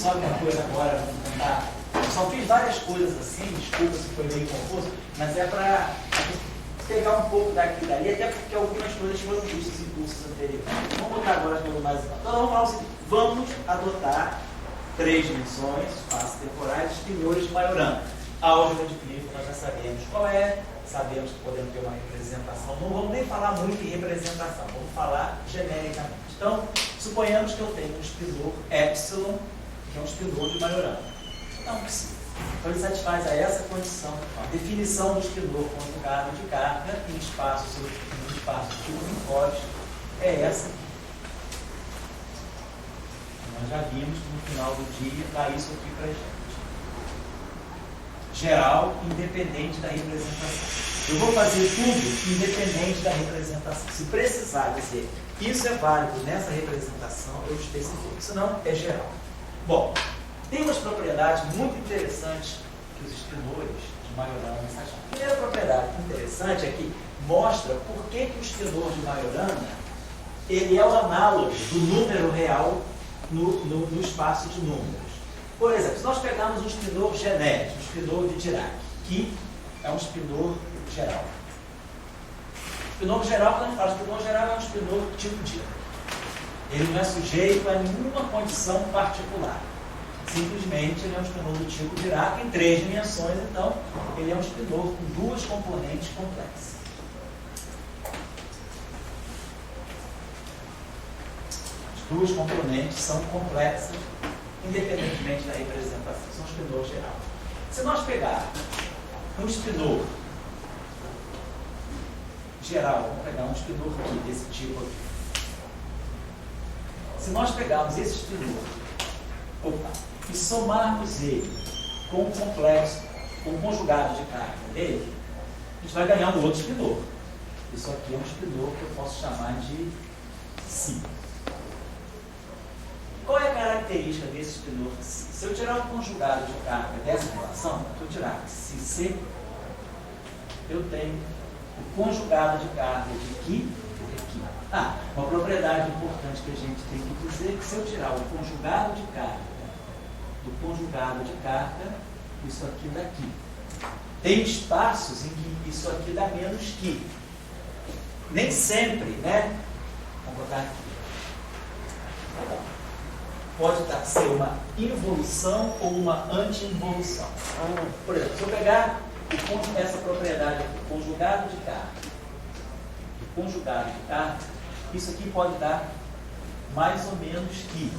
só uma coisa agora, vamos tentar. Eu só fiz várias coisas assim, desculpa se foi meio confuso, mas é para pegar um pouco daqui e dali, até porque algumas coisas foram vistas em cursos anteriores. Vamos botar agora as coisas mais. Então vamos falar o seguinte: vamos adotar 3 dimensões, espaços temporais, espinhores de Majorana. Álgebra de Clifford nós já sabemos qual é, sabemos que podemos ter uma representação. Não vamos nem falar muito em representação, vamos falar genericamente. Então, suponhamos que eu tenho um espinor epsilon, que é um espinor de Majorana. Então, ele satisfaz a essa condição. A definição do espinor conjugado de carga em espaço tipo Minkowski é essa aqui. Nós já vimos que no final do dia dá isso aqui para a gente. Geral, independente da representação. Eu vou fazer tudo independente da representação. Se precisar dizer isso é válido nessa representação, eu especifico. Senão, é geral. Bom, tem umas propriedades muito interessantes que os espinores de Majorana satisfazem. A primeira propriedade interessante é que mostra por que o espinor de Majorana ele é o análogo do número real no espaço de números. Por exemplo, se nós pegarmos um espinor genérico, um espinor de Dirac, que é um espinor geral. Espinor geral, quando a gente fala espinor geral, é um espinor tipo Dirac. Ele não é sujeito a nenhuma condição particular. Simplesmente ele é um espinor do tipo Dirac em 3 dimensões, então ele é um espinor com 2 componentes complexas. As 2 componentes são complexas, independentemente da representação, são um espinor geral. Se nós pegarmos um espinor geral, vamos pegar um espinor aqui, desse tipo aqui. Se nós pegarmos esse espinor, e somarmos ele com o complexo, com o conjugado de carga dele, a gente vai ganhar um outro espinor. Isso aqui é um espinor que eu posso chamar de Si. Qual é a característica desse espinor Si? Se eu tirar o conjugado de carga dessa relação, se eu tirar Si, eu tenho o conjugado de carga de Qui aqui. Uma propriedade importante que a gente tem que dizer é que se eu tirar o conjugado de carga do conjugado de carga, isso aqui daqui. Tem espaços em que isso aqui dá menos que. Nem sempre, né? Vamos botar aqui. Pode ser uma involução ou uma anti-involução. Por exemplo, se eu pegar essa propriedade aqui, conjugado de carga, isso aqui pode dar mais ou menos que.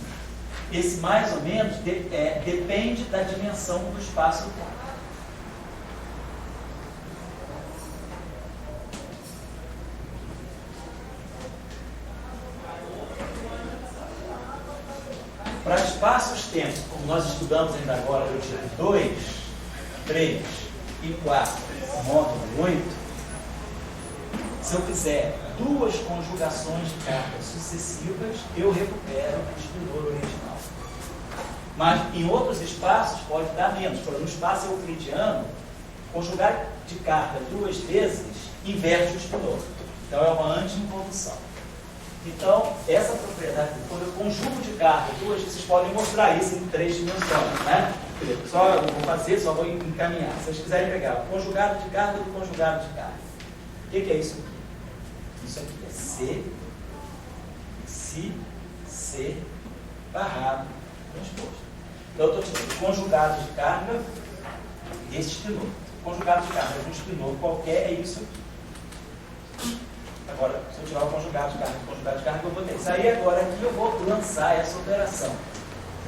Esse mais ou menos depende da dimensão do espaço-tempo. Para espaços-tempo, como nós estudamos ainda agora no tipo 2, 3 e 4, módulo 8, se eu fizer 2 conjugações de cargas sucessivas, eu recupero o espinor original. Mas em outros espaços pode dar menos. Por exemplo, no espaço euclidiano, conjugar de carga 2 vezes inverte o espinor. Então é uma anti-involução. Então, essa propriedade, quando eu conjugo de carga 2, vocês podem mostrar isso em 3 dimensões, né? Só vou fazer, só vou encaminhar. Se vocês quiserem pegar o conjugado de carga do conjugado de carga. O que é isso aqui? Isso aqui é C barrado transposto. Então, eu estou tirando o conjugado de carga desse espinor. O conjugado de carga de um espinor qualquer é isso aqui. Agora, se eu tirar o conjugado de carga, eu vou ter que sair agora aqui, eu vou lançar essa operação.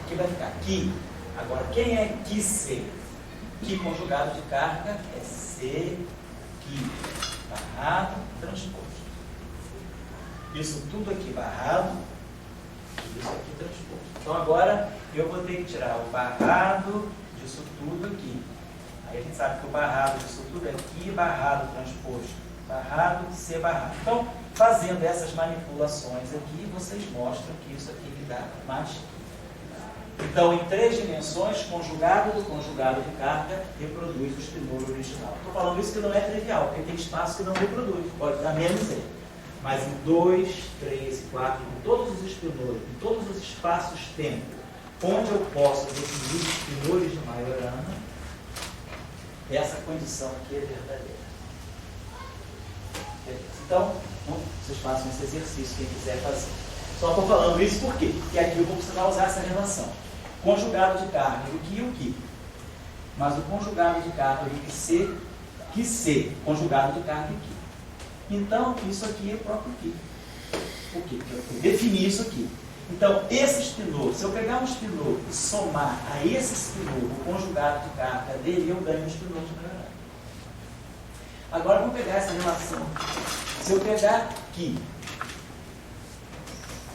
Aqui vai ficar Qui. Agora, quem é Qui C? Qui conjugado de carga é C, Qui barrado, transposto. Isso tudo aqui barrado, isso aqui transposto. Então, agora, eu vou ter que tirar o barrado disso tudo aqui. Aí a gente sabe que o barrado disso tudo é Qui barrado transposto. Barrado, C barrado. Então, fazendo essas manipulações aqui, vocês mostram que isso aqui me dá mais Qui. Então, em 3 dimensões, conjugado do conjugado de carga reproduz o espinor original. Estou falando isso que não é trivial, porque tem espaço que não reproduz, pode dar menos ele. Mas em 2, 3 e 4, em todos os espinores, em todos os espaços-tempo, onde eu posso definir os penores de Majorana, essa condição aqui é verdadeira. Então, vocês façam esse exercício, quem quiser fazer. Só estou falando isso por quê? Porque aqui eu vou precisar usar essa relação. Conjugado de carne, o que e o que. Mas o conjugado de carne, que ser, conjugado de carne, que. Então, isso aqui é o próprio que. O que? Eu defini isso aqui. Então, esse espinor, se eu pegar um espinor e somar a esse espinor, o conjugado de carga dele, eu ganho um espinor de Majorana. Agora, vamos pegar essa relação. Se eu pegar que,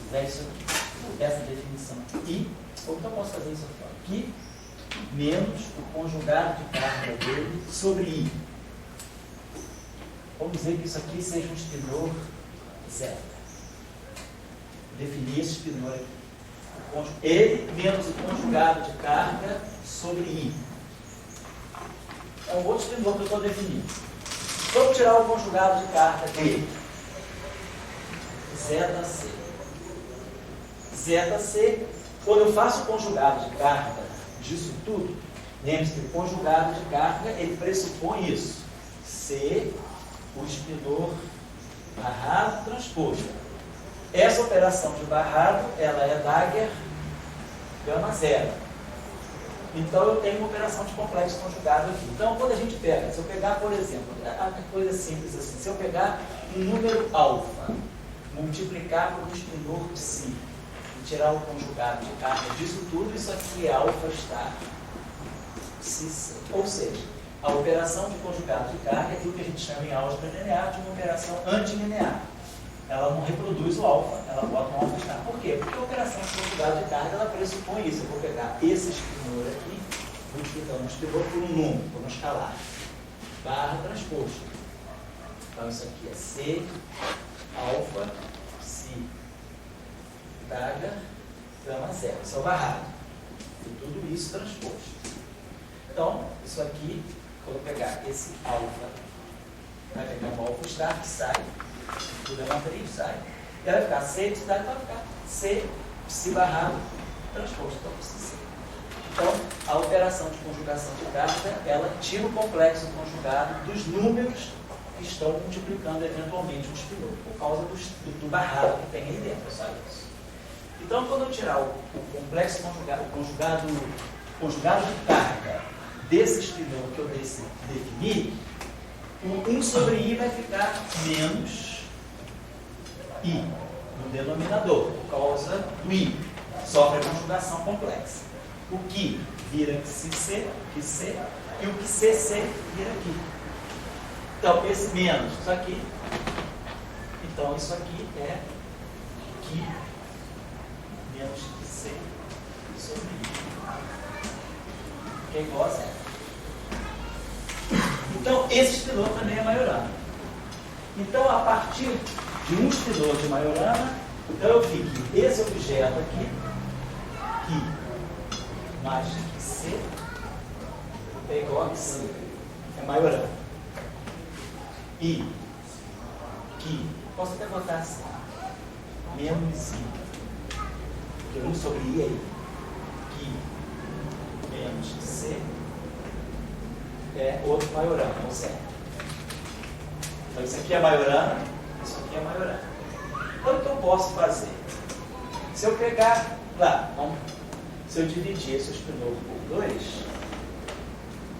fizer isso aqui, essa definição aqui, como que eu posso fazer isso aqui? Que menos o conjugado de carga dele sobre I. Vamos dizer que isso aqui seja um espinor zeta. Definir esse espinor aqui. Ele menos o conjugado de carga sobre I. É um outro espinor que eu estou definindo. Vamos tirar o conjugado de carga dele. Zeta-C. Zeta-C, quando eu faço o conjugado de carga disso tudo, lembre-se que o conjugado de carga, ele pressupõe isso. C, o espinor barrado transposto. Essa operação de barrado, ela é Dagger gama zero. Então, eu tenho uma operação de complexo conjugado aqui. Então, quando a gente pega, se eu pegar, por exemplo, a coisa simples assim, se eu pegar um número alfa, multiplicar por um espinor psi, e tirar o conjugado de carga disso tudo, isso aqui é alfa estar psi c. Ou seja, a operação de conjugado de carga é aquilo que a gente chama em álgebra linear de uma operação antilinear. Ela não reproduz o alfa, ela bota um alfa estar. Por quê? Porque a operação de conjugado de carga, ela pressupõe isso. Eu vou pegar esse espinor aqui, multiplicando um espinor por um número, por um escalar, barra transposto. Então isso aqui é C, alfa, psi, daga, gama zero. Isso é o barrado. E tudo isso transposto. Então, isso aqui, quando eu pegar esse alfa, vai pegar um alfa estar que sai. Tudo é matriz, sai. E ela vai ficar C, vai ficar C, psi barrado, transposto. Então, psi C. Então, a operação de conjugação de carga, ela tira o complexo conjugado dos números que estão multiplicando eventualmente o espinor, por causa do barrado que tem aí dentro, sabe isso? Então, quando eu tirar o complexo conjugado, o conjugado de carga desse espinor que eu defini, o 1 sobre I vai ficar menos I no denominador, por causa do I. Sofre a conjugação complexa. O que vira que C, e o que CC vira aqui. Então, esse menos, isso aqui. Então, isso aqui é que menos que C sobre I. Que é igual a zero. Então, esse espinor também é Majorana. Então, a partir de um espinor de Majorana, então eu fico esse objeto aqui, que mais que C, é igual a C, é Majorana. E que, posso até botar assim, menos I, porque 1 sobre I é I, que menos que C, é outro Majorana, ou zero. Então, isso aqui é Majorana, isso aqui é Majorana. Então, o que eu posso fazer? Se eu pegar lá, se eu dividir esse espinor por 2,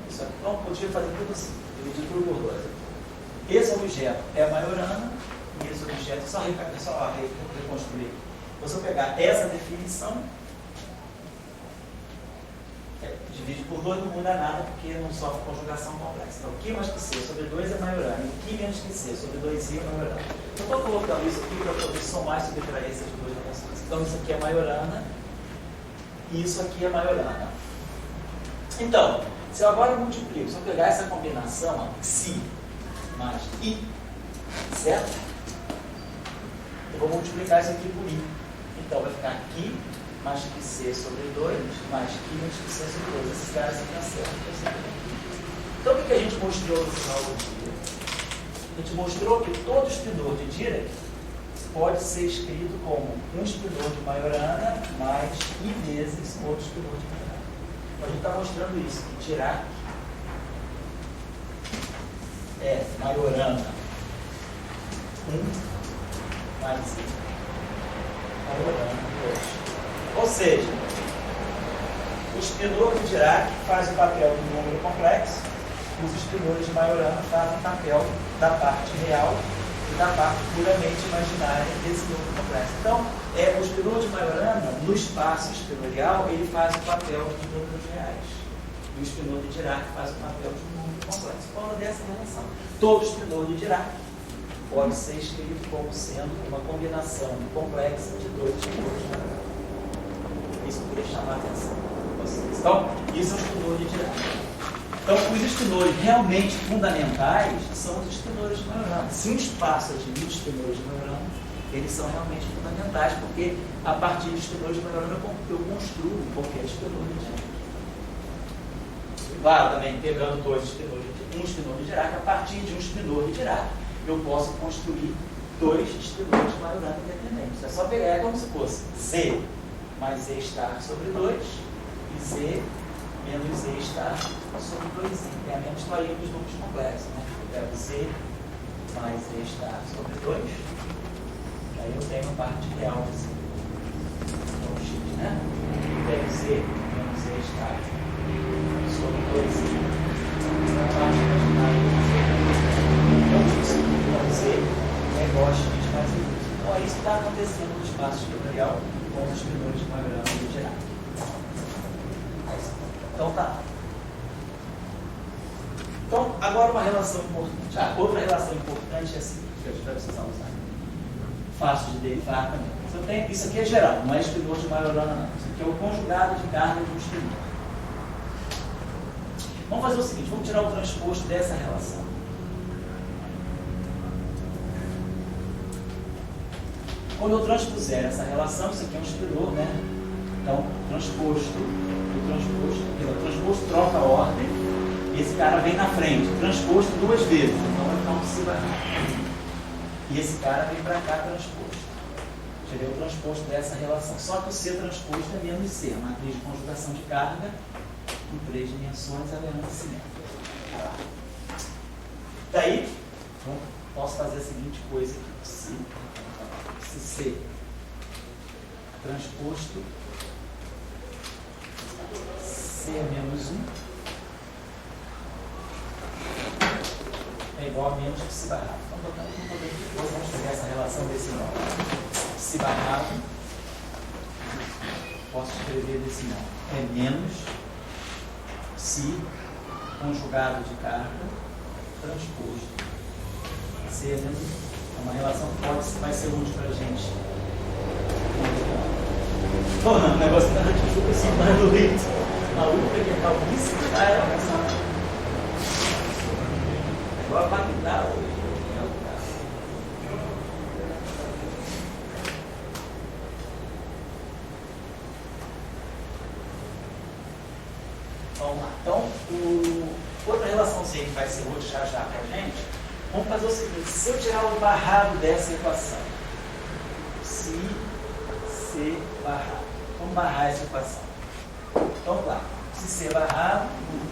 isso aqui, então, eu podia fazer tudo assim, dividir tudo por 2. Esse objeto é Majorana, e esse objeto é só reconstruir. Então, se eu pegar essa definição, divide por 2 não muda nada, porque não sofre conjugação complexa. Então, que mais que C sobre 2 é Majorana, e que menos que C sobre 2I é Majorana. Eu estou colocando isso aqui para poder somar e subtrair essas duas relações. Então, isso aqui é Majorana, e isso aqui é Majorana. Então, se eu agora multiplico, se eu pegar essa combinação, Xi mais I, certo? Eu vou multiplicar isso aqui por I. Então, vai ficar aqui mais que C sobre 2, mais que menos que C sobre 2. Esses caras aqui acertam. Então, o que a gente mostrou no final do dia? A gente mostrou que todo espinor de Dirac pode ser escrito como um espinor de Majorana mais I vezes outro espinor de Majorana. A gente está mostrando isso, que Dirac é Majorana 1 mais I Majorana 2. Ou seja, o espinor de Dirac faz o papel do número complexo, os espinores de Majorana fazem o papel da parte real e da parte puramente imaginária desse número complexo. Então, o espinor de Majorana, no espaço espinorial, ele faz o papel dos números reais. E o espinor de Dirac faz o papel de um número complexo. Fala dessa relação. Todo espinor de Dirac pode ser escrito como sendo uma combinação complexa de dois espinores de Majorana. Isso eu queria chamar a atenção para vocês. Então, isso é o espinor de Dirac. Então, os espinores realmente fundamentais são os espinores de Majorana. Se um espaço admite espinores de Majorana, eles são realmente fundamentais, porque a partir de espinores de Majorana eu construo qualquer espinor de Dirac. Claro, também pegando dois espinores, um espinor de Dirac, a partir de um espinor de Dirac, eu posso construir dois espinores de Majorana independentes. É só pegar, é como se fosse Z mais Z estar sobre 2 e Z menos Z estar sobre 2i. É a mesma historinha dos números complexos, né? Eu pego Z mais Z estar sobre 2, aí eu tenho a parte real de Z. Então, X, né? Eu pego Z menos Z estar sobre 2i. Então, a parte imaginária de Z. Então, Z é igual a X mais Y. Então, é isso que está acontecendo no espaço espinorial com os espinores de Majorana e Dirac. Então tá. Então, agora uma relação importante. Outra relação importante é a seguinte, que a gente vai precisar usar. Fácil de derivar também. Isso aqui é geral, não é espinor de Majorana não. Isso aqui é o conjugado de carga de um espinor. Vamos fazer o seguinte, vamos tirar o transposto dessa relação. Quando eu transpuser essa relação, isso aqui é um espinor, né? Então, o transposto troca a ordem, e esse cara vem na frente, transposto duas vezes, então vai ficar um psi barrado. E esse cara vem para cá transposto. Tirei o transposto dessa relação. Só que o C transposto é menos C, a matriz de conjugação de carga, em 3 dimensões, ela é antissimétrica. Daí, posso fazer a seguinte coisa aqui, se C transposto C menos 1 é igual a menos psi barrado. Então, depois vamos pegar essa relação desse modo. Psi barrado, posso escrever desse modo. É menos psi conjugado de carga transposto. C é menos 1. É uma relação que vai ser útil para a gente. O negócio está tipo assim, do ritmo. A luta que é calvície, é igual a Bagdá hoje. Vamos lá. Então, outra relaçãozinha que vai ser útil já para a gente, vamos fazer o seguinte: se eu tirar o barrado dessa equação, se C barrado, vamos barrar essa equação. Então, claro, se C barrado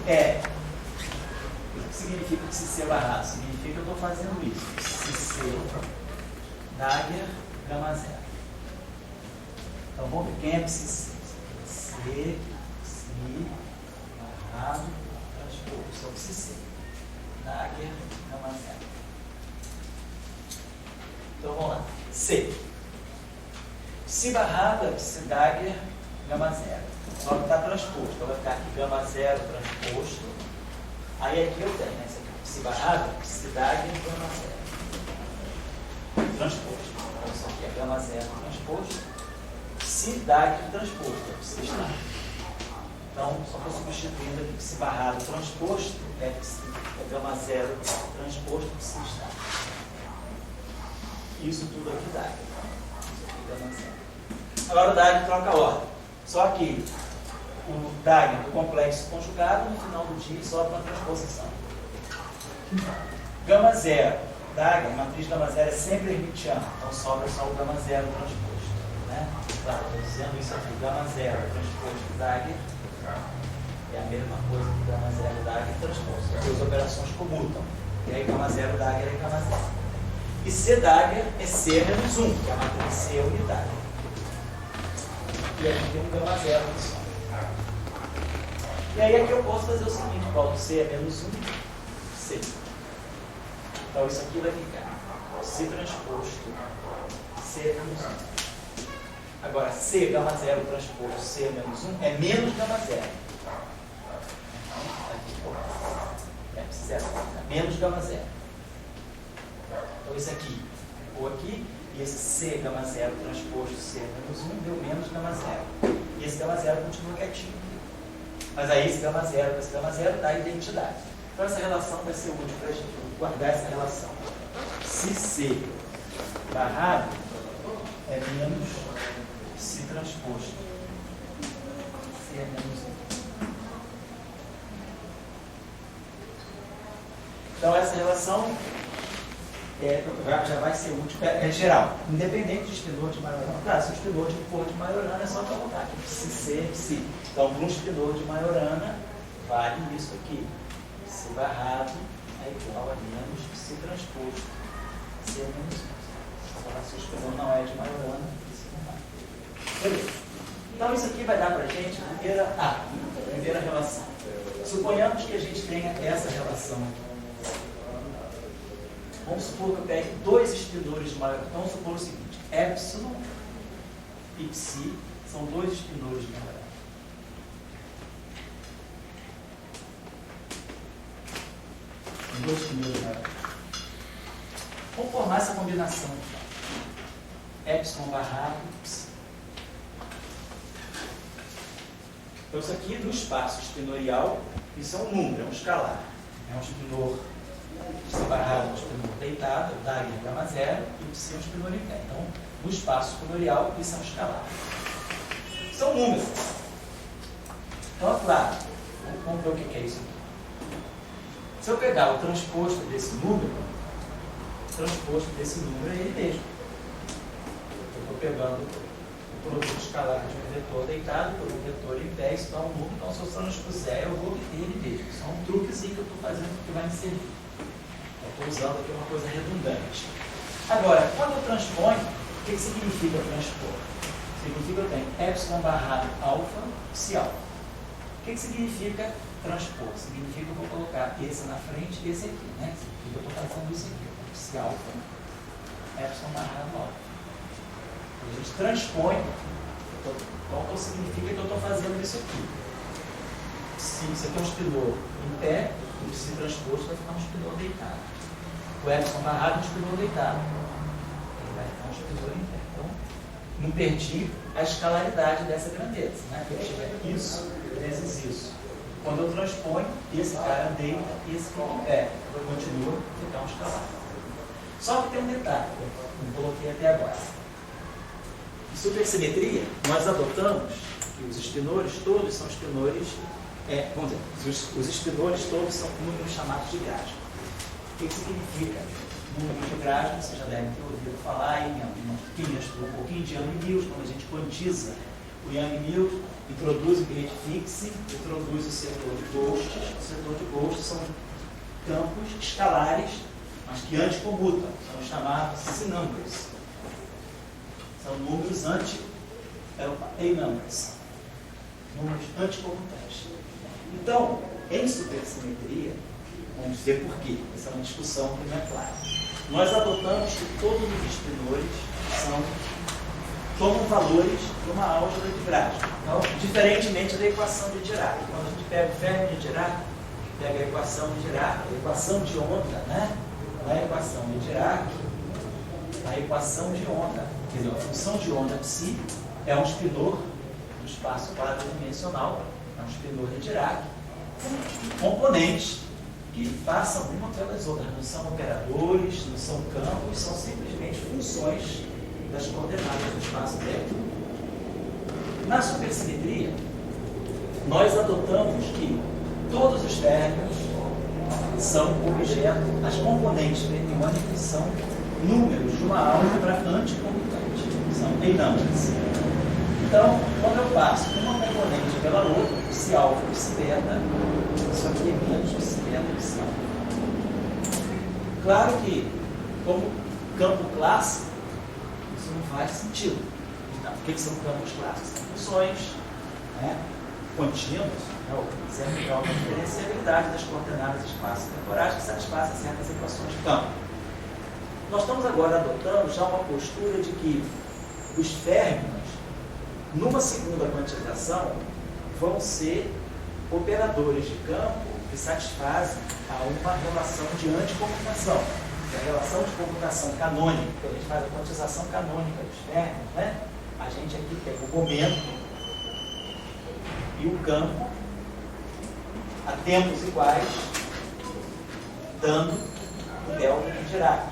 é. O que significa que se C barrado? Significa que eu estou fazendo isso. Se C dagger gama zero. Então, vamos ver quem é psi C. C, psi, barrado, transposto. Só psi C. Dagger gama zero. Então, vamos lá. C. Psi barrado é psi dagger gama zero. Só que está transposto, então vai ficar aqui gama zero transposto. Aí aqui eu tenho, né? Esse aqui, psi barrado, psi dagger gama zero. Transposto. Então isso aqui é gama zero transposto. Psi dagger transposto, é psi estar. Então, só estou substituindo aqui psi barrado transposto, é gama zero transposto, psi estar. Isso tudo aqui dagger. Isso aqui gama zero. Agora o dagger troca a ordem. Só que o dagger do complexo conjugado, no final do dia, só para transposição. Gama zero DAG, a matriz gama zero é sempre hermitiana, então sobra só o gama zero transposto. Né? Claro, estou dizendo isso aqui, gama zero transposto DAG é a mesma coisa que gama zero DAG transposto. As duas operações comutam. E aí gama zero DAG é gama zero. E C DAG é C menos 1, que é a matriz C unitária. E a gente tem um gama zero aqui só. E aí aqui eu posso fazer o seguinte, boto C é menos 1, C. Então isso aqui vai ficar C transposto, C menos 1. Agora, C gama zero transposto C menos 1 é menos gama zero. Menos gama zero. Então esse aqui ficou aqui, e esse C gama zero transposto C menos 1 deu menos gama zero. E esse gama zero continua quietinho. Mas aí esse gama zero com esse gama zero dá identidade. Então essa relação vai ser útil para a gente guardar essa relação. Se C barrado é menos C transposto. C é menos 1. Então essa relação já vai ser útil, é geral, independente de espinor de Majorana. Claro, se o espinor for de Majorana é só colocar aqui, se C, C. Então, para um espinor de Majorana, vale isso aqui. C barrado é igual a menos C transposto. C é menos 1. Agora, se o espinor não é de Majorana, isso não vai. Beleza. Então, isso aqui vai dar para a gente a primeira relação. Suponhamos que a gente tenha essa relação aqui. Vamos supor que eu pegue dois espinores de Majorana. Então, vamos supor o seguinte: epsilon e psi são dois espinores de Majorana. São dois espinores de Majorana. Vamos formar essa combinação aqui. Epsilon barrado e psi. Então, isso aqui do espaço espinorial, isso é um número, é um escalar. É um espinor separado, um espinor deitado, DAG é gama zero, e psi é um espinor em pé. Então, no espaço espinorial, isso é um escalar. São números. Então, é claro, vamos ver o que é isso aqui. Se eu pegar o transposto desse número, o transposto desse número é ele mesmo. Eu estou pegando o produto escalar de um vetor deitado por um vetor em pé, isso dá um número, então se eu transpuser, eu vou obter ele mesmo. Isso é um truquezinho que eu estou fazendo que vai me servir. Estou usando aqui uma coisa redundante. Agora, quando eu transponho, o que significa transpor? Significa que eu tenho epsilon barrado alfa, psi alfa. O que significa transpor? Significa que eu vou colocar esse na frente e esse aqui, né? Eu estou fazendo isso aqui, psi alfa, epsilon barrado alfa. A gente transpõe, então significa que eu estou fazendo isso aqui. Se isso aqui é um espinor em pé, o psi transposto vai ficar um espinor deitado. O epsilon barrado é um espinor deitado. Ele vai ficar um espinor em pé. Então, não perdi a escalaridade dessa grandeza. Né? Eu tiver isso vezes isso. Quando eu transponho, esse cara deita e esse fica em pé. Continua a ficar um escalar. Só que tem um detalhe, que eu não coloquei até agora. Em supersimetria, nós adotamos que os espinores todos são espinores, vamos dizer, os espinores todos são números chamados de Grasman. O que significa número de Grasman? Vocês já devem ter ouvido falar aí, quem estudou um pouquinho de Young Mills, quando a gente quantiza o Young Mills, introduz o grid fixing, introduz o setor de Ghost. O setor de Ghost são campos escalares, mas que anticomutam, são chamados C-numbers. São números A-numbers, números anticomutantes. Então, em supersimetria, vamos dizer por quê? Essa é uma discussão que não é clara. Nós adotamos que todos os espinores tomam valores de uma álgebra de Grasman. Então, diferentemente da equação de Dirac. Quando a gente pega o ferro de Dirac, pega a equação de Dirac, a equação de onda, né? Não é a equação de Dirac, a equação de onda, quer dizer, a função de onda psi é um espinor do espaço quadridimensional, é um espinor de Dirac, com componentes que passam uma pelas outras, não são operadores, não são campos, são simplesmente funções das coordenadas do espaço-tempo. Na supersimetria, nós adotamos que todos os términos são objeto, as componentes fermiônicas são números de uma álgebra anticomutante, são enâmicas. Então, quando eu passo uma componente pela outra, psi alfa e psi beta, isso aqui é menos psi beta e psi alfa. Claro que, como campo clássico, isso não faz sentido. Então, o que são campos clássicos? São funções, né, contínuas, né, o zero grau da diferenciabilidade das coordenadas espaço-temporais que satisfazem certas equações de campo. Nós estamos agora adotando já uma postura de que os férmions, numa segunda quantização, vão ser operadores de campo que satisfazem a uma relação de anticomutação. Que é a relação de comutação canônica, quando a gente faz a quantização canônica dos férmions, né? A gente aqui pega o momento e o campo a tempos iguais, dando o delta de Dirac.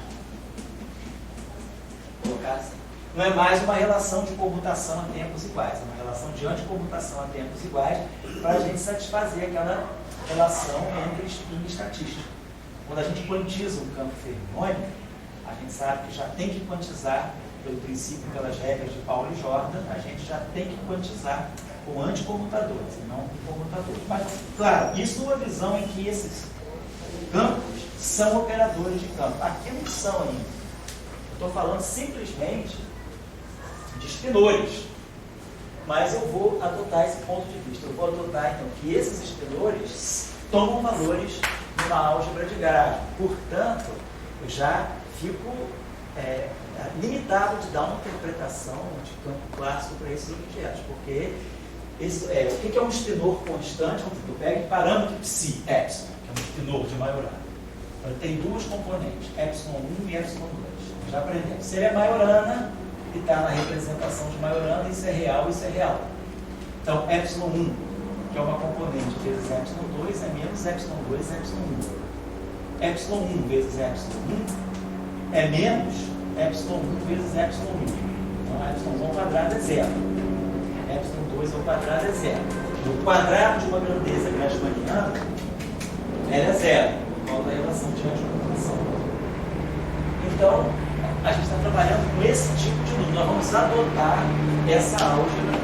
Vou colocar assim. Não é mais uma relação de comutação a tempos iguais, é uma relação de anticomutação a tempos iguais para a gente satisfazer aquela relação entre spin e estatística. Quando a gente quantiza um campo fermiônico, a gente sabe que já tem que quantizar, pelo princípio, pelas regras de Pauli e Jordan, a gente já tem que quantizar com anticomutadores e não com comutadores. Mas, claro, isso numa visão em que esses campos são operadores de campo. Aqui não são ainda. Eu estou falando simplesmente de espinores. Mas eu vou adotar esse ponto de vista. Eu vou adotar, então, que esses espinores tomam valores numa álgebra de grafo. Portanto, eu já fico limitado de dar uma interpretação de campo clássico para esses objetos, porque o que é um espinor constante? Eu pego parâmetro psi, epsilon, que é um espinor de Majorana. Ele tem duas componentes, epsilon 1 e epsilon 2. Já aprendemos. Se ele é Majorana e está na representação de Majorana, isso é real, isso é real. Então, epsilon 1, que é uma componente vezes epsilon 2, é menos epsilon 2, epsilon 1. Epsilon 1 vezes epsilon 1 é menos epsilon 1 vezes epsilon 1. Então, epsilon 1 ao quadrado é zero. Epsilon 2 ao quadrado é zero. O quadrado de uma grandeza gradualiana é zero, por causa da relação de anticomutação. Então, a gente está trabalhando com esse tipo de número. Nós vamos adotar essa álgebra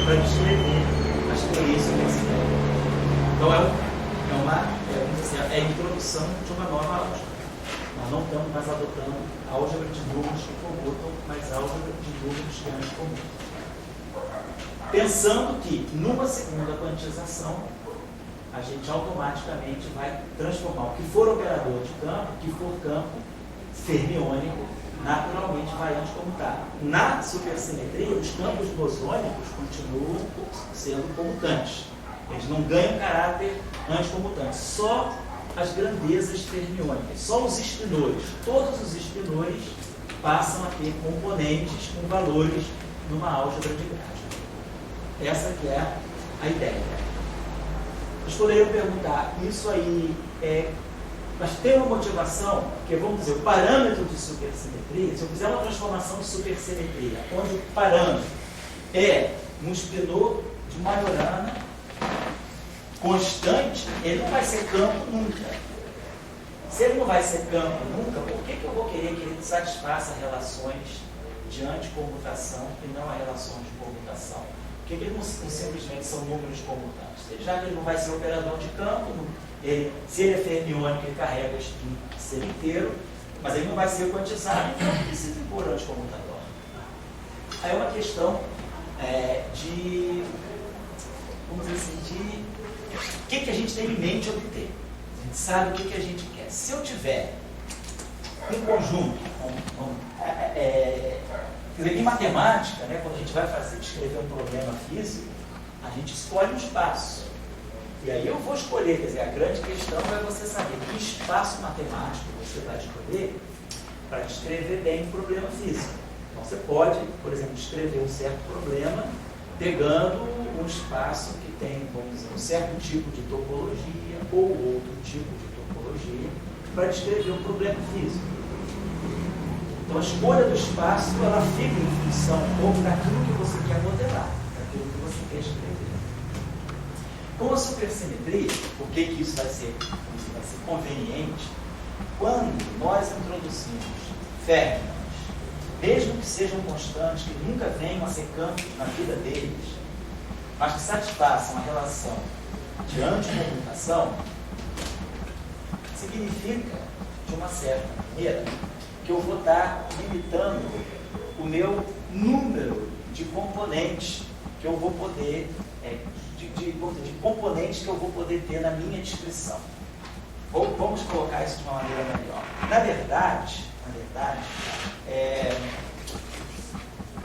para descrever a experiência desse número. Então, é a introdução de uma nova álgebra. Nós não estamos mais adotando álgebra de números que comutam, mas álgebra de números que anticomutam. Pensando que, numa segunda quantização, a gente automaticamente vai transformar o que for operador de campo, o que for campo fermiônico, naturalmente vai anticomutar. Na supersimetria, os campos bosônicos continuam sendo comutantes. Eles não ganham caráter anticomutante. Só as grandezas fermiônicas, só os espinores. Todos os espinores passam a ter componentes com valores numa álgebra de grafo. Essa que é a ideia. Vocês poderiam perguntar, isso aí mas tem uma motivação, que vamos dizer, o parâmetro de supersimetria, se eu fizer uma transformação de supersimetria, onde o parâmetro é um espinor de Majorana constante, ele não vai ser campo nunca. Se ele não vai ser campo nunca, por que eu vou querer que ele satisfaça relações de anticomutação e não a relação de comutação? Por que ele não simplesmente são números comutantes? Já que ele não vai ser operador de campo, se ele é fermiônico, ele carrega o spin ser inteiro, mas ele não vai ser quantizado, então não precisa impor anticomutador. Aí é uma questão vamos dizer assim, de o que a gente tem em mente obter. A gente sabe o que a gente quer. Se eu tiver um conjunto, quer dizer, em matemática, né, quando a gente vai descrever um problema físico, a gente escolhe um espaço. E aí eu vou escolher, quer dizer, a grande questão é você saber que espaço matemático você vai escolher para descrever bem um problema físico. Então você pode, por exemplo, descrever um certo problema pegando um espaço que tem, vamos dizer, um certo tipo de topologia ou outro tipo de topologia para descrever um problema físico. Então a escolha do espaço, ela fica em função um pouco daquilo que você quer modelar, daquilo que você quer escrever. Com a supersimetria, por que isso vai ser conveniente? quando nós introduzimos férmions, mesmo que sejam constantes, que nunca venham a ser campos na vida deles, mas que satisfaçam a relação de anticomutação, significa, de uma certa maneira, que eu vou estar limitando o meu número de componentes que eu vou poder, de componentes que eu vou poder ter na minha descrição. Ou vamos colocar isso de uma maneira melhor. Na verdade,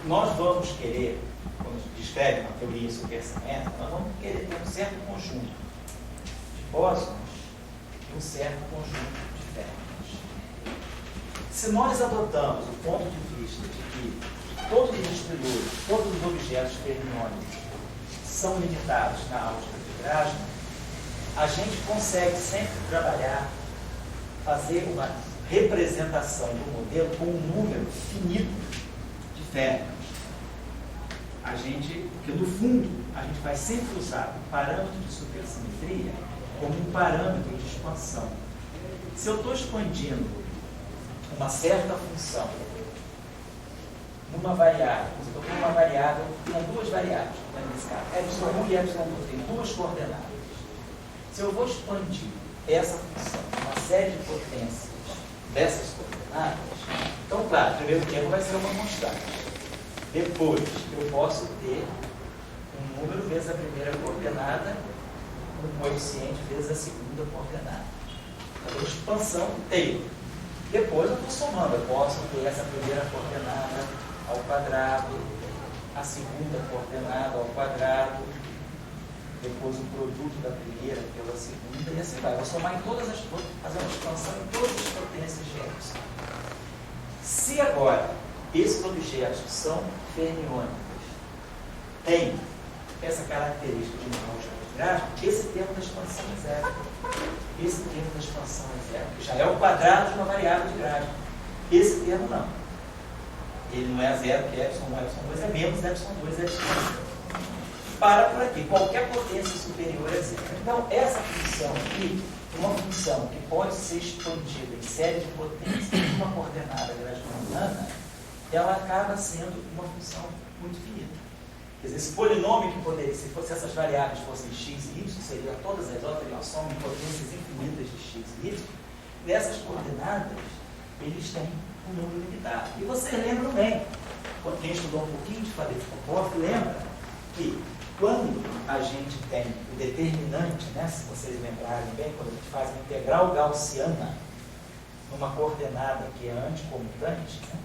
nós vamos querer, quando descreve uma teoria sobre pensamento, nós vamos querer ter um certo conjunto de bósons e um certo conjunto de férmions. Se nós adotamos o ponto de vista de que todos os estudos, todos os objetos fermiônicos são limitados na álgebra de Grassmann, a gente consegue sempre trabalhar, fazer uma representação do modelo com um número finito de férmions. Porque no fundo, a gente vai sempre usar o parâmetro de supersimetria como um parâmetro de expansão. Se eu estou expandindo uma certa função numa variável, com duas variáveis, nesse caso, ε1 e ε2, tem duas coordenadas. Se eu vou expandir essa função, uma série de potências dessas coordenadas, então, claro, o primeiro tempo vai ser uma constante. Depois, eu posso ter um número vezes a primeira coordenada, um coeficiente vezes a segunda coordenada. Então, expansão Taylor. Depois eu estou somando, eu posso ter essa primeira coordenada ao quadrado, a segunda coordenada ao quadrado, depois o produto da primeira pela segunda, e assim vai. Eu vou somar em todas as, fazer uma expansão em todas as potências de Epsilon. Se agora esses objetos são fermiônicos, tem essa característica de uma álgebra de Grassmann, esse termo da expansão é zero. Esse termo da expansão é zero, que já é o quadrado de uma variável de Grassmann. Esse termo não. Ele não é zero, porque ε1 é menos ε2 é para por aqui. Qualquer potência superior é zero. Então, essa função aqui, uma função que pode ser expandida em série de potências de uma coordenada grassmanniana, ela acaba sendo uma função muito finita. Quer dizer, esse polinômio que poderia, se essas variáveis fossem x e y, seria todas as outras, uma soma em potências infinitas de x e y, nessas coordenadas, eles têm um número limitado. E vocês lembram bem, quem estudou um pouquinho de Faddeev-Popov, lembra que quando a gente tem o determinante, né, se vocês lembrarem bem, quando a gente faz uma integral gaussiana numa coordenada que é anticomutante, né,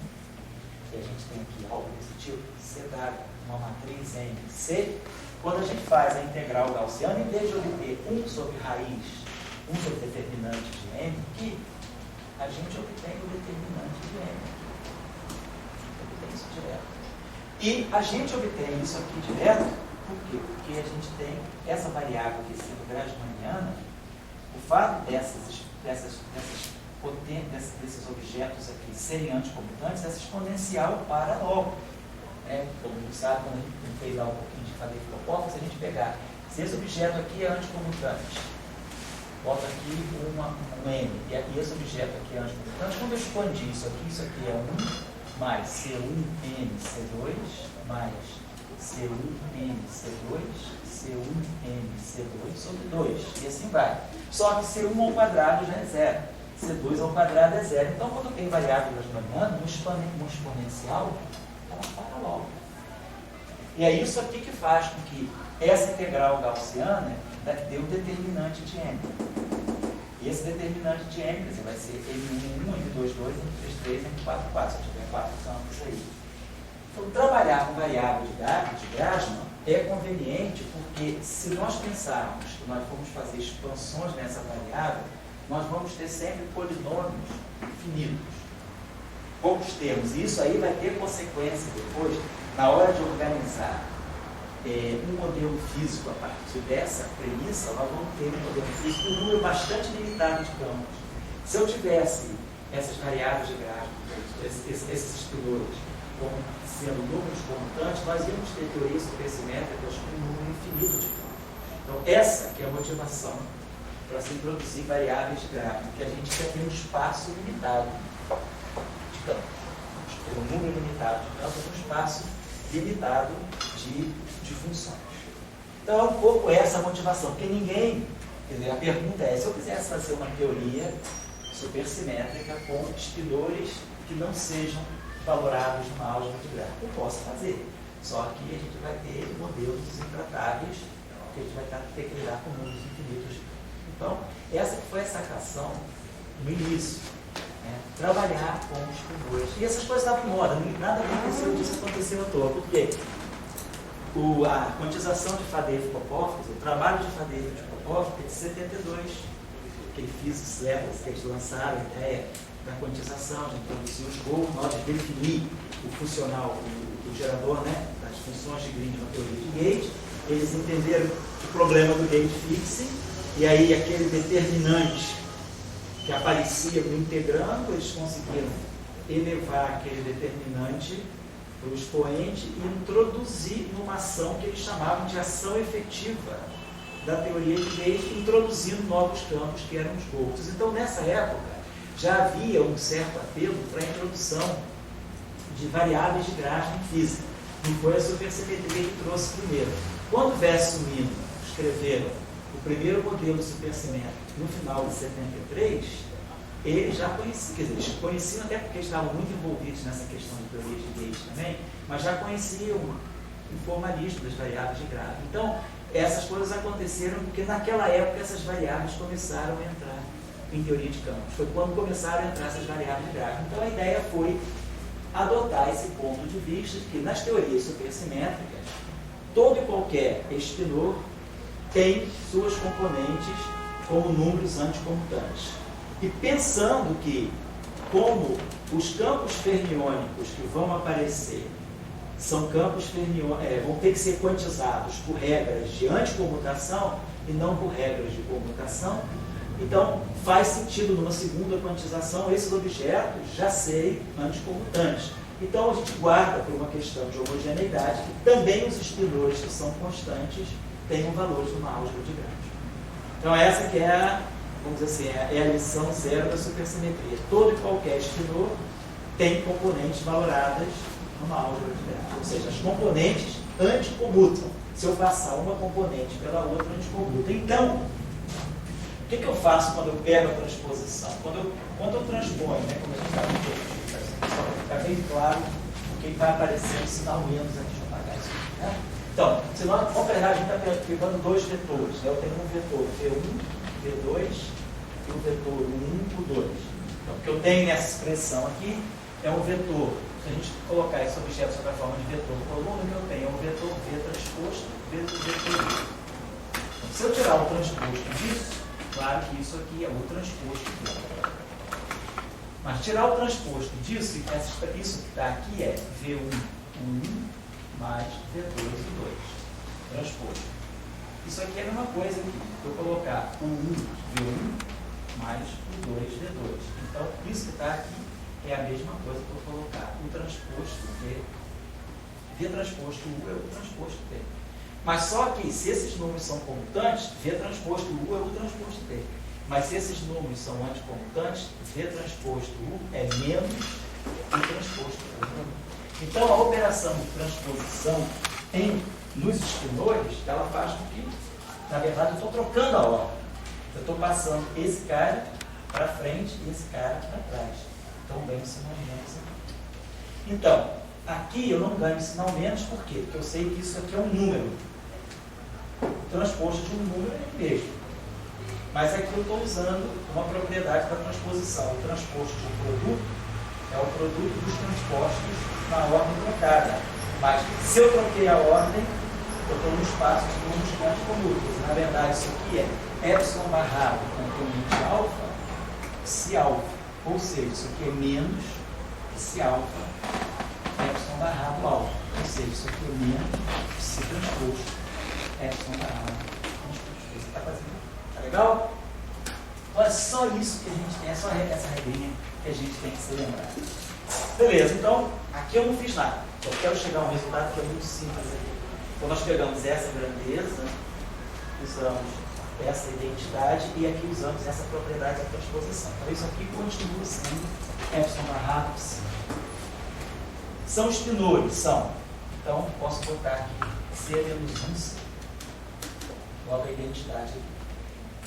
que a gente tem aqui algo desse tipo, C dado uma matriz em C, quando a gente faz a integral gaussiana, em vez de obter 1 sobre raiz, 1 sobre determinante de M, aqui, a gente obtém o determinante de M. Obtém isso direto. E a gente obtém isso aqui direto, por quê? Porque a gente tem essa variável aqui sendo grassmanniana, o fato desses objetos aqui serem anticomutantes, essa exponencial para logo. Todo mundo sabe, quando a gente fez lá um pouquinho de Faddeev-Popov, se a gente pegar, se esse objeto aqui é anticomutante, bota aqui um N, e esse objeto aqui é anticomutante, quando eu expandir isso aqui é 1 mais C1N C2 mais C1N C2, C1N C2 sobre 2, e assim vai. Só que C1 ao quadrado já é zero, C2 ao quadrado é zero. Então, quando tem variável grassmanniana, um exponencial, ela para logo. E é isso aqui que faz com que essa integral gaussiana dê o determinante de M. E esse determinante de M, quer dizer, vai ser M1, M2, 2, M3, 3, M4, 4, se eu tiver 4 campos aí. Então, trabalhar com variável de Grassmann é conveniente, porque se nós pensarmos que nós vamos fazer expansões nessa variável, nós vamos ter sempre polinômios finitos, poucos termos. E isso aí vai ter consequência depois, na hora de organizar um modelo físico a partir dessa premissa, nós vamos ter um modelo físico com um número bastante limitado de campos. Se eu tivesse essas variáveis de Grassmann, esses espilhores, como sendo números comutantes, nós íamos ter teorias supersimétricas com um número infinito de campos. Então, essa que é a motivação para se introduzir variáveis de gráfico, porque a gente quer ter um espaço limitado de campos. Ter um número limitado de campos, um espaço limitado de funções. Então é um pouco essa a motivação, porque ninguém, quer dizer, a pergunta é, se eu quisesse fazer uma teoria supersimétrica com espinores que não sejam valoráveis numa álgebra de gráfico, eu posso fazer. Só que a gente vai ter modelos intratáveis, que a gente vai ter que lidar com números infinitos. Então, essa foi a sacação no início, né? Trabalhar com os espinores. E essas coisas estavam em moda, nada aconteceu disso, aconteceu à toa. Por quê? A quantização de Fadeev-Popov, o trabalho de Fadeev-Popov é de 72, que ele fez os levels, que eles lançaram a ideia da quantização, de introduzir os gols, na hora de definir o funcional, o gerador, né, das funções de Green na teoria de gate. Eles entenderam o problema do gate fixing, e aí aquele determinante que aparecia no integrando, eles conseguiram elevar aquele determinante para o expoente e introduzir numa ação que eles chamavam de ação efetiva da teoria de gate, introduzindo novos campos que eram os gols. Então, nessa época, já havia um certo apelo para a introdução de variáveis de Grasp em física. E foi a supersimetria que trouxe primeiro. Quando Wessel e Minor escreveram o primeiro modelo supersimétrico no final de 73, eles já conheciam, quer dizer, eles conheciam até porque estavam muito envolvidos nessa questão de teoria de gate também, mas já conheciam o formalismo das variáveis de Grasp. Então, essas coisas aconteceram porque naquela época essas variáveis começaram a entrar em teoria de campos. Foi quando começaram a entrar essas variáveis de Grasp. Então, a ideia foi adotar esse ponto de vista de que nas teorias supersimétricas, todo e qualquer espinor tem suas componentes como números anticomutantes. E pensando que, como os campos fermiônicos que vão aparecer são campos fermiônicos, vão ter que ser quantizados por regras de anticomutação e não por regras de comutação, então faz sentido numa segunda quantização esses objetos já serem anticomutantes. Então a gente guarda por uma questão de homogeneidade que também os espinores que são constantes tenham valores numa álgebra de Grasp. Então essa que é a, vamos dizer assim, é a lição zero da supersimetria. Todo e qualquer espinor tem componentes valoradas numa álgebra de Grasp. Ou seja, as componentes anticomutam. Se eu passar uma componente pela outra, anticomuta. Então, o que eu faço quando eu pego a transposição? Quando eu transponho, né, como a gente está vendo, só para ficar bem claro o que vai aparecer no sinal menos antes de apagar isso. Né? Então, se nós vamos pegar, a gente está pegando dois vetores. Né? Eu tenho um vetor V1, V2 e um vetor 1 por 2. Então, o que eu tenho nessa expressão aqui é um vetor. Se a gente colocar esse objeto sob a forma de vetor coluna, eu tenho um vetor V transposto, vetor. Então, se eu tirar o transposto disso, claro que isso aqui é o transposto V. Mas tirar o transposto disso, isso que está aqui é V1, 1 mais V2 e 2. Transposto. Isso aqui é a mesma coisa aqui. Eu colocar o 1, V1 mais o 2, V2. Então, isso que está aqui é a mesma coisa que eu colocar o transposto V. V transposto U é o transposto V. Mas só que, se esses números são comutantes, V transposto U é o transposto V. Mas se esses números são anticomutantes, V transposto U é menos o transposto U. Então, a operação de transposição nos espinores, ela faz com que, na verdade, eu estou trocando a ordem. Eu estou passando esse cara para frente e esse cara para trás. Então, ganho sinal menos aqui. Então, aqui eu não ganho sinal menos, por quê? Porque eu sei que isso aqui é um número. O transposto de um número é o mesmo. Mas aqui eu estou usando uma propriedade da transposição. O transposto de um produto é o produto dos transpostos na ordem trocada. Mas se eu troquei a ordem, eu estou no espaço de números que anticomutam. Na verdade, isso aqui é epsilon barrado componente alfa, psi alfa. Ou seja, isso aqui é menos psi alfa, epsilon barrado alfa. Ou seja, isso aqui é menos psi transposto, epsilon barrado transposto. Você está fazendo? Tá legal? Então é só isso que a gente tem, é só essa regrinha que a gente tem que se lembrar. Beleza, então aqui eu não fiz nada. Eu quero chegar a um resultado que é muito simples aqui. Então nós pegamos essa grandeza, usamos essa identidade e aqui usamos essa propriedade da transposição. Então isso aqui continua sendo epsilon barra psi. São os pinores, são. Então posso botar aqui C menos 1C. Logo a identidade aqui.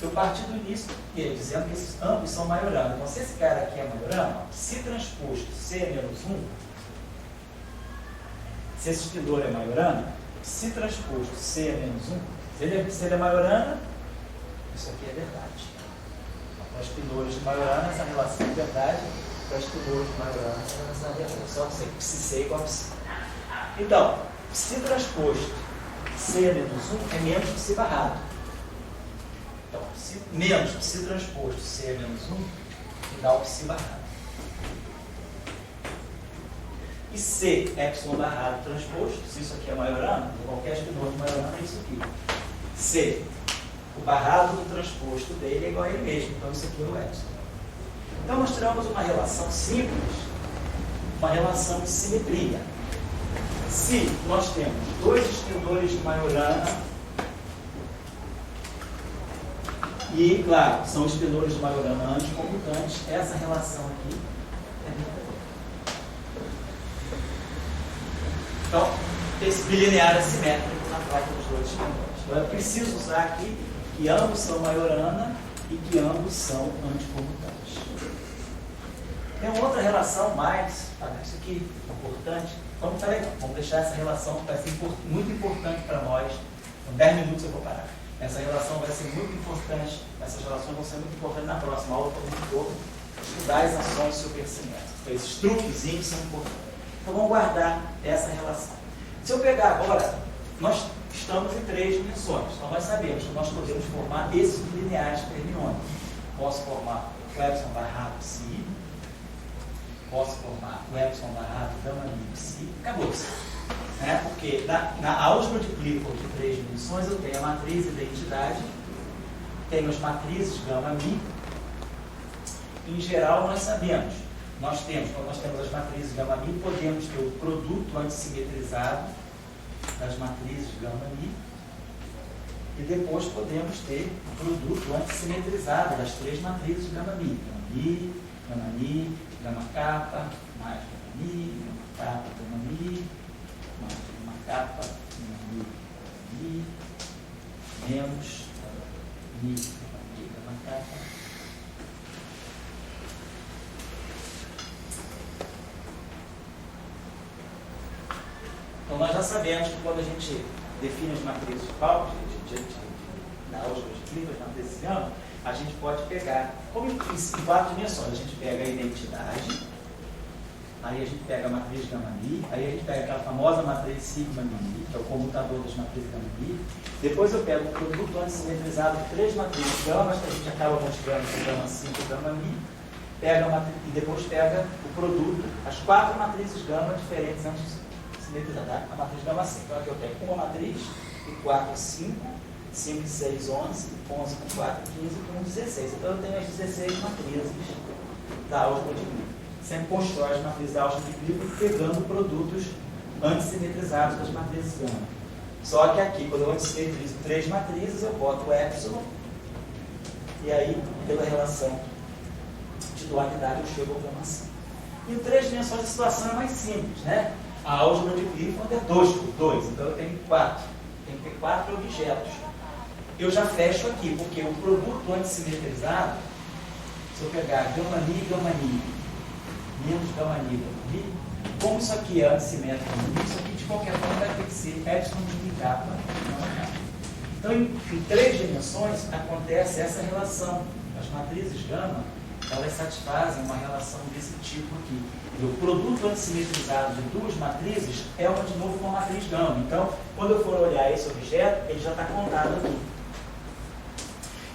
Eu parti do início, dizendo que esses ambos são Majorana. Então se esse cara aqui é Majorana, se transposto C menos 1, se esse pinor é Majorana, se transposto C menos 1, se ele é Majorana, isso aqui é verdade. Para os pinores de Majorana, essa relação é verdade. Para os pinores de Majorana, essa relação é verdade. Só sei que psi igual a psi. Então, psi transposto C menos 1 é menos psi barrado. Então, menos psi transposto C menos 1 que dá o psi barrado. E C epsilon barrado transposto, se isso aqui é Majorana, qualquer pinor de Majorana é isso aqui. C, o barrado do transposto dele é igual a ele mesmo, então isso aqui é o epsilon. Então nós tiramos uma relação simples, uma relação de simetria. Se nós temos dois espindores de Majorana, e, claro, são espindores de Majorana anticomutantes, essa relação aqui é verdadeira. Então, esse bilinear assimétrico na placa dos dois espindores. Então, eu preciso usar aqui que ambos são Majorana e que ambos são anticomutantes. Tem uma outra relação mais, isso aqui é importante. Vamos deixar essa relação que vai ser muito importante para nós. Em 10 minutos eu vou parar. Essa relação vai ser muito importante, essas relações vão ser muito importantes na próxima aula, para muito pouco estudar as ações supersimétricas. Então, esses truquezinhos são importantes. Então vamos guardar essa relação. Se eu pegar agora, nós estamos em 3 dimensões. Então nós sabemos que nós podemos formar esses bilineares fermiônicos. Posso formar o epsilon barrado psi, posso formar o epsilon barrado gama mi psi, acabou-se. Porque na álgebra de Clifford de 3 dimensões eu tenho a matriz identidade, tenho as matrizes gama mi. Em geral nós sabemos, quando nós temos as matrizes gama mi, podemos ter o produto antissimetrizado das matrizes gama mi e depois podemos ter o produto antissimetrizado das 3 matrizes gama mi, gama kappa, mais gama mi, gama kappa, gama mi, mais gama kappa, gama mi, menos mi, gama kappa. Então nós já sabemos que quando a gente define as matrizes de Pauli, na álgebra de Clifford, na matrizes gama, a gente pode pegar, como em 4 dimensões, a gente pega a identidade, aí a gente pega a matriz gama mi, aí a gente pega aquela famosa matriz sigma mi, que é o comutador das matrizes gama mi, depois eu pego o produto antissimetrizado de 3 matrizes gamas, que a gente acaba multiplicando com gama 5 e gama mi, e depois pega o produto, as 4 matrizes gama diferentes antissimetrizadas, a matriz gama 5. Então aqui eu tenho uma matriz, e 4 e 5, 5 e 6, 11, 11 com 4, 15 com 16. Então eu tenho as 16 matrizes da álgebra de Clifford. Sempre constrói as matrizes da álgebra de Clifford pegando produtos antissimetrizados das matrizes gama. Só que aqui, quando eu antissimetrizo 3 matrizes, eu boto o epsilon, e aí, pela relação de dualidade, eu chego ao gama 5. Em 3 dimensões a situação é mais simples, né? A álgebra de Clifford é 2 por 2, então eu tenho 4. Tem que ter 4 objetos. Eu já fecho aqui, porque o produto antissimetrizado, se eu pegar gama mi, menos gama mi, como isso aqui é antissimétrico, isso aqui de qualquer forma vai ter que ser epsilon de kappa. Então, em 3 dimensões acontece essa relação. As matrizes gama, elas satisfazem uma relação desse tipo aqui. E o produto antissimetrizado de 2 matrizes é de novo uma matriz gama. Então, quando eu for olhar esse objeto, ele já está contado aqui.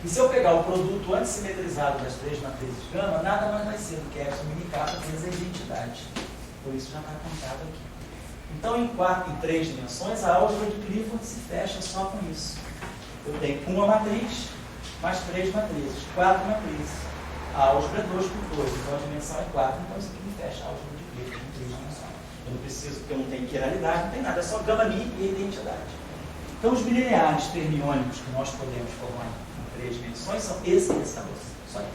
E se eu pegar o produto antissimetrizado das 3 matrizes gama, nada mais vai ser do que epsilon mini kappa vezes a identidade. Por isso já está contado aqui. Então, em 3 dimensões, a álgebra de Clifford se fecha só com isso. Eu tenho uma matriz, mais 3 matrizes, 4 matrizes. A álgebra é 2 por 2, então a dimensão é 4, então isso aqui me fecha a álgebra de Clifford em 3 dimensões. Eu não preciso, porque eu não tenho quiralidade, não tem nada, é só gama mi e identidade. Então, os bilineares fermiônicos que nós podemos formar em transições são esse e esse calor. Só isso.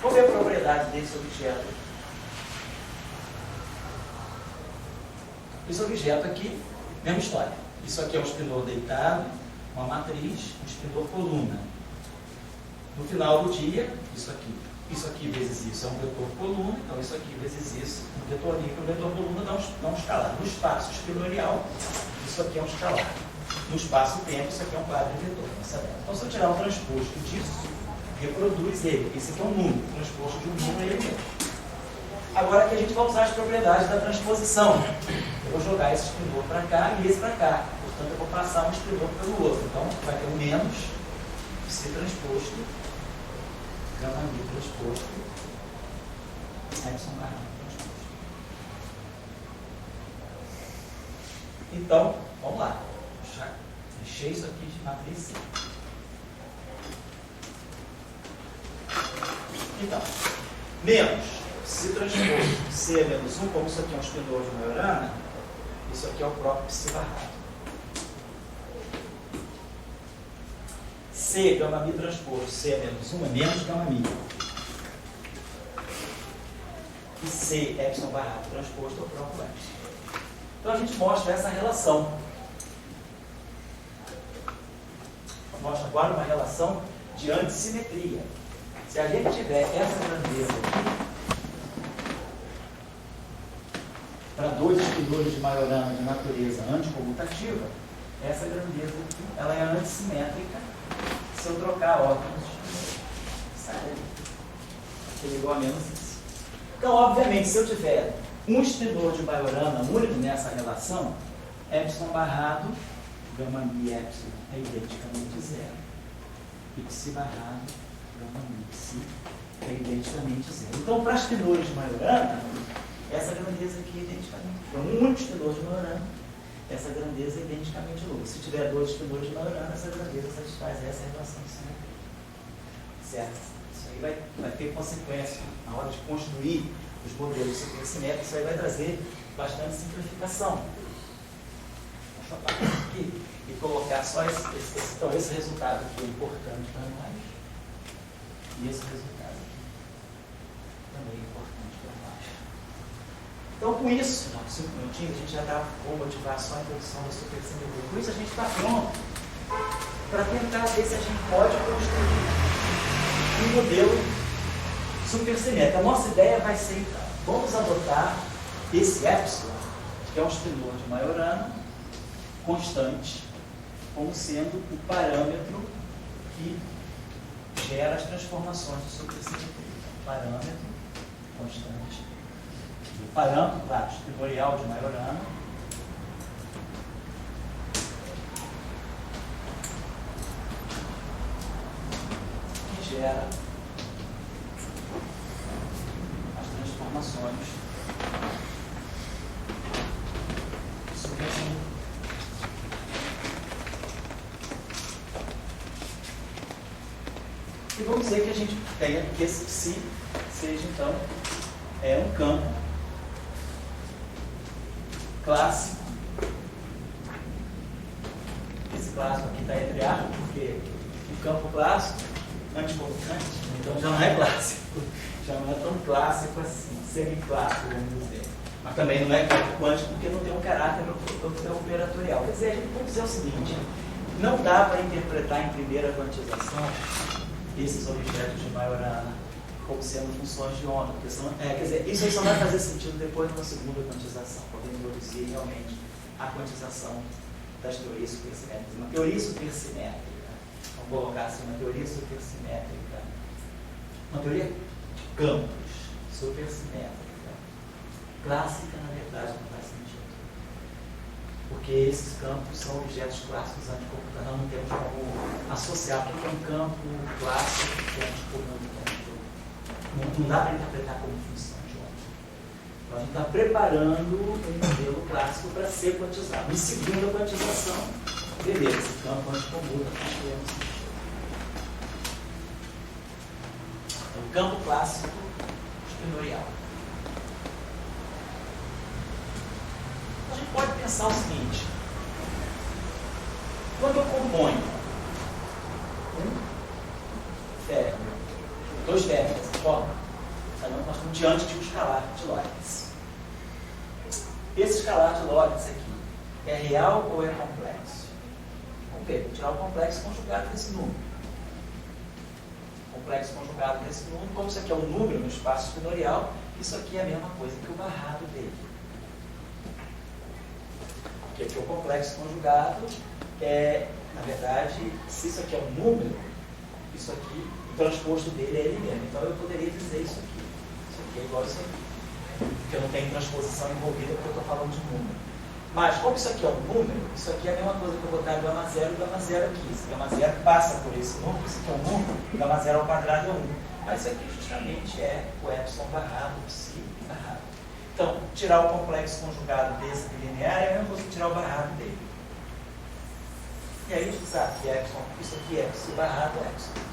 Vamos ver a propriedade desse objeto. Esse objeto aqui, mesma história. Isso aqui é um espinor deitado, uma matriz, um espinor coluna. No final do dia, isso aqui vezes isso é um vetor coluna, então isso aqui vezes isso, um vetor livre, o vetor coluna dá um escalar. No espaço espinorial, isso aqui é um escalar. No espaço-tempo, isso aqui é um quadrivetor. Então, se eu tirar um transposto disso, reproduz ele. Esse aqui é um número. O transposto de um número é ele mesmo. Agora aqui a gente vai usar as propriedades da transposição. Eu vou jogar esse espinor para cá e esse para cá. Portanto, eu vou passar um espinor pelo outro. Então, vai ter um menos C transposto, gama mi transposto, epsilon barra transposto. Então, vamos lá. Já enchei isso aqui de matriz C. Então, menos se transposto C menos 1, como isso aqui é um espinor de Majorana, isso aqui é o próprio psi barrado. C gama mi transposto C menos 1 é menos gama mi. E C epsilon barrado transposto é o próprio epsilon. Então a gente mostra essa relação. Mostra agora uma relação de antissimetria. Se a gente tiver essa grandeza aqui, para dois espinores de Majorana de natureza anticomutativa, essa grandeza aqui, ela é antissimétrica se eu trocar a ordem dos espinores. Sai aquele igual a menos isso. Então, obviamente, se eu tiver um espinor de Majorana único nessa relação, epsilon barrado, gama mi epsilon é identicamente zero. E psi barrado, gama mi psi é identicamente zero. Então, para espinores de Majorana, essa grandeza aqui é identicamente. Para um único espinor de Majorana, essa grandeza é identicamente nula. Se tiver dois espinores de Majorana, essa grandeza satisfaz essa relação de simetria. Certo? Isso aí vai ter consequência na hora de construir os modelos supersimétricos. Isso aí vai trazer bastante simplificação. Deixa eu apagar aqui e colocar só então, esse resultado aqui é importante para nós. E esse resultado aqui também é importante para nós. Então, com isso, 5 minutinhos, a gente já dá como motivar só a introdução da supersimetria. Com isso, a gente está pronto para tentar ver se a gente pode construir um modelo supersimétrico. A nossa ideia vai ser, então, vamos adotar esse epsilon, que é um espinor de Majorana, constante, como sendo o parâmetro que gera as transformações de supersimetria. Parâmetro constante. O parâmetro, claro, espinorial de Majorana, que gera as transformações de supersimetria. E vamos dizer que a gente tenha que esse psi seja, então, um campo clássico. Esse clássico aqui está entre aspas, porque o campo clássico, anticomutante, então já não é clássico, já não é tão clássico assim, semiclássico, vamos dizer. Mas também não é campo quântico, porque não tem um caráter operatorial. Quer dizer, a gente pode dizer o seguinte: não dá para interpretar em primeira quantização esses objetos de Majorana como sendo funções de onda. Quer dizer, isso aí só vai fazer sentido depois de uma segunda quantização, podendo introduzir realmente a quantização das teorias supersimétricas. Uma teoria supersimétrica, vamos colocar assim, uma teoria supersimétrica, uma teoria de campos supersimétrica, clássica, na verdade, não faz sentido. Porque esses campos são objetos clássicos anticomputados, nós não temos como associar, porque é um campo clássico que é anticomputado. Não dá para interpretar como função de onda. Então a gente está preparando um modelo clássico para ser quantizado. Em segunda quantização, beleza, esse campo anticomuta, nós temos o campo clássico espinorial. A gente pode pensar o seguinte: quando eu componho um dois vértices dessa forma, nós estamos diante de um escalar de Lorentz. Esse escalar de Lorentz aqui é real ou é complexo? Vamos ver, vou tirar o complexo conjugado desse número. Complexo conjugado desse número, como isso aqui é um número no espaço espinorial, isso aqui é a mesma coisa que o barrado dele. Porque aqui o complexo conjugado é, na verdade, se isso aqui é um número, isso aqui, o transposto dele é ele mesmo. Então eu poderia dizer isso aqui. Isso aqui é igual a isso aqui. Porque eu não tenho transposição envolvida porque eu estou falando de número. Mas, como isso aqui é um número, isso aqui é a mesma coisa que eu botar gama zero e gama zero aqui. Se gama zero passa por esse número, isso aqui é um número, gama zero ao quadrado é 1. Mas isso aqui justamente é o epsilon barrado, o psi barrado. Então, tirar o complexo conjugado desse bilinear é a mesma coisa que tirar o barrado dele. E aí a gente sabe que epsilon, isso aqui é psi barrado epsilon.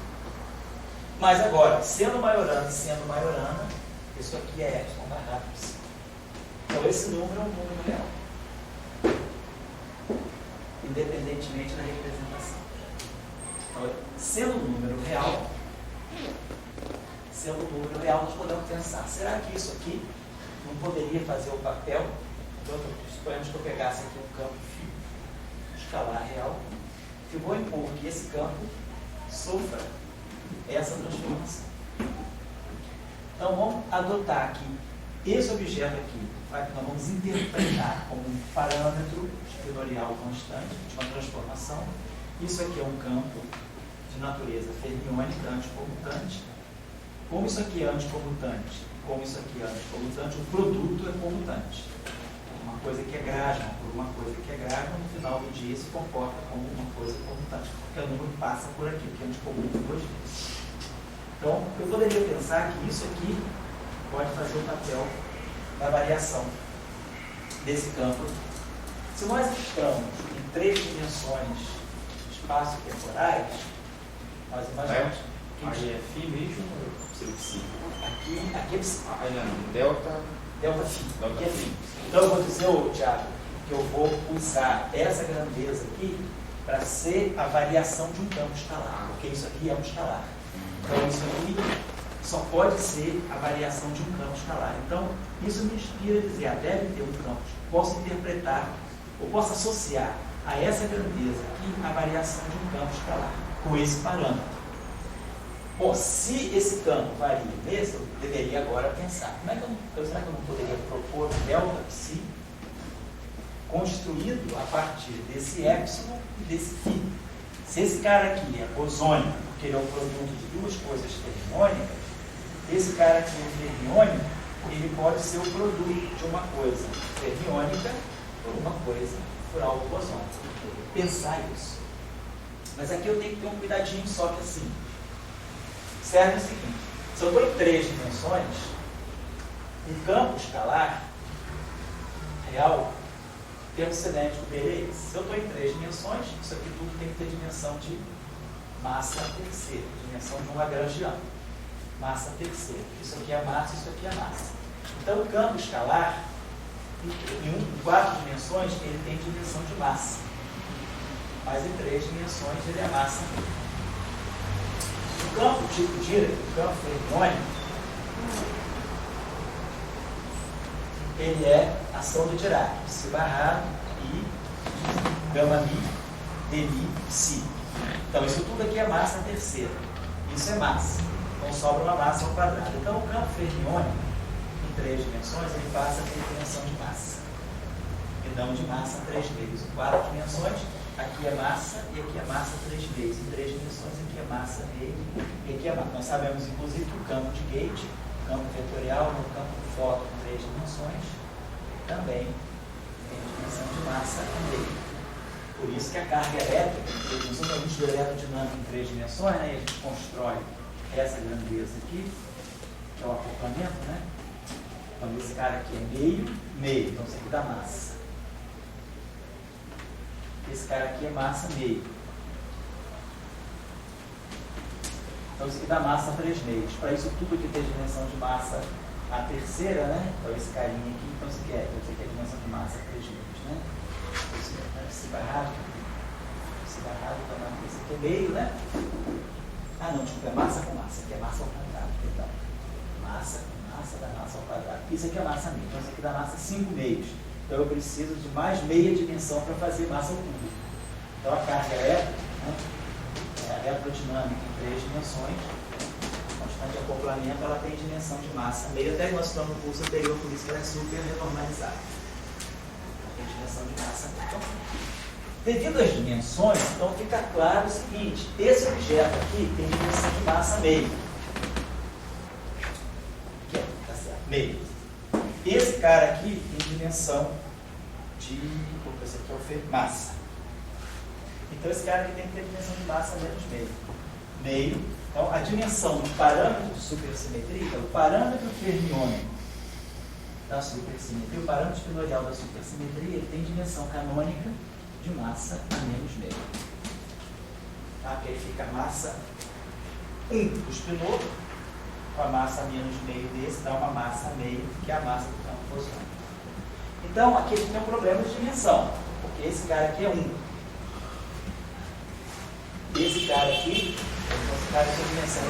Mas agora, sendo maiorana e sendo maiorana, isso aqui é epsilon barrado psi. Então esse número é um número real. Independentemente da representação. Então, sendo um número real, nós podemos pensar, será que isso aqui não poderia fazer o papel? Então, suponhamos que eu pegasse aqui um campo escalar real, que eu vou impor que esse campo sofra essa transformação. Então, vamos adotar aqui esse objeto aqui, que nós vamos interpretar como um parâmetro espinorial constante de uma transformação. Isso aqui é um campo de natureza fermiônica, anticomutante. Como isso aqui é anticomutante, como isso aqui é anticomutante, o produto é comutante. Uma coisa que é gráfica por uma coisa que é gráfica, no final do dia se comporta como uma coisa comutante, porque o número passa por aqui, porque é anticomuta duas vezes. Então, eu poderia pensar que isso aqui pode fazer o papel da variação desse campo. Se nós estamos em 3 dimensões espaço-temporais, nós imaginamos que aí é φ mesmo ou é psi? Aqui é psi. Delta Φ. Aqui é φ. Então eu vou dizer, Thiago, que eu vou usar essa grandeza aqui para ser a variação de um campo escalar, porque isso aqui é um escalar. Então isso aqui só pode ser a variação de um campo escalar. Então, isso me inspira a dizer, deve ter um campo. Posso interpretar, ou posso associar a essa grandeza aqui a variação de um campo escalar, com esse parâmetro. Bom, se esse campo varia mesmo, eu deveria agora pensar, será que eu não poderia propor um delta psi construído a partir desse epsilon e desse φ? Se esse cara aqui é bosônico, porque ele é um produto de duas coisas fermiônicas, esse cara aqui é fermiônico, ele pode ser o produto de uma coisa fermiônica por uma coisa por algo bosônico. Pensar isso. Mas aqui eu tenho que ter um cuidadinho só que assim. Serve o seguinte, se eu estou em 3 dimensões, um campo escalar real, o termo cinético dele é esse. Se eu estou em 3 dimensões, isso aqui tudo tem que ter dimensão de massa terceira, dimensão de um lagrangiano. Massa terceira. Isso aqui é massa, isso aqui é massa. Então, o campo escalar, em 4 dimensões, ele tem dimensão de massa. Mas em 3 dimensões, ele é massa. O campo tipo Dirac, o campo fermiônico, ele é ação do Dirac, psi barrado e gama mi, dmi, psi. Então, isso tudo aqui é massa terceira. Isso é massa. Então, sobra uma massa ao quadrado. Então, o campo fermiônico, em 3 dimensões, ele passa a ter dimensão de massa. E não de massa 3 vezes. Em 4 dimensões, aqui é massa e aqui é massa 3 vezes. Em 3 dimensões, aqui é massa meio e aqui é massa. Nós sabemos, inclusive, que o campo de Gauge, o campo vetorial, no campo de fóton em 3 dimensões, também tem dimensão de massa meio. Por isso que a carga elétrica, nós falamos de eletrodinâmica em 3 dimensões, né? E a gente constrói essa grandeza aqui, que é o acoplamento, né? Então esse cara aqui é meio, então isso aqui dá massa. Esse cara aqui é massa meio. Então isso aqui dá massa 3 meios. Para isso tudo aqui tem dimensão de massa a terceira, né? Então esse carinha aqui, então isso aqui é a dimensão de massa 3 meios, né? Esse barrado, esse aqui é meio, né? Ah não, desculpa, é massa com massa. Isso aqui é massa ao quadrado, perdão. Massa da massa ao quadrado. Isso aqui é massa meia. Então isso aqui dá massa 5 meios. Então eu preciso de mais meia dimensão para fazer massa ao cubo. Então a carga elétrica, né, é a eletrodinâmica em 3 dimensões. Constante de acoplamento, ela tem dimensão de massa meia. Até nós estamos no curso anterior, por isso que ela é super renormalizada. Tem dimensão de massa meia. Então, devido às dimensões, então fica claro o seguinte: esse objeto aqui tem dimensão de massa meio. Aqui, tá certo, meio. Esse cara aqui tem dimensão de, esse aqui é o massa. Então esse cara aqui tem que ter dimensão de massa menos meio. Meio. Então a dimensão do parâmetro de supersimetria, o parâmetro fermiônico da supersimetria, o parâmetro espinorial da supersimetria, ele tem dimensão canônica de massa a menos meio. Tá? Porque aí fica a massa 1 do espinor, com a massa a menos meio desse, dá uma massa meio, que é a massa do campo bosônico. Então, aqui a gente tem um problema de dimensão, porque esse cara aqui é 1. Esse cara aqui, esse cara tem dimensão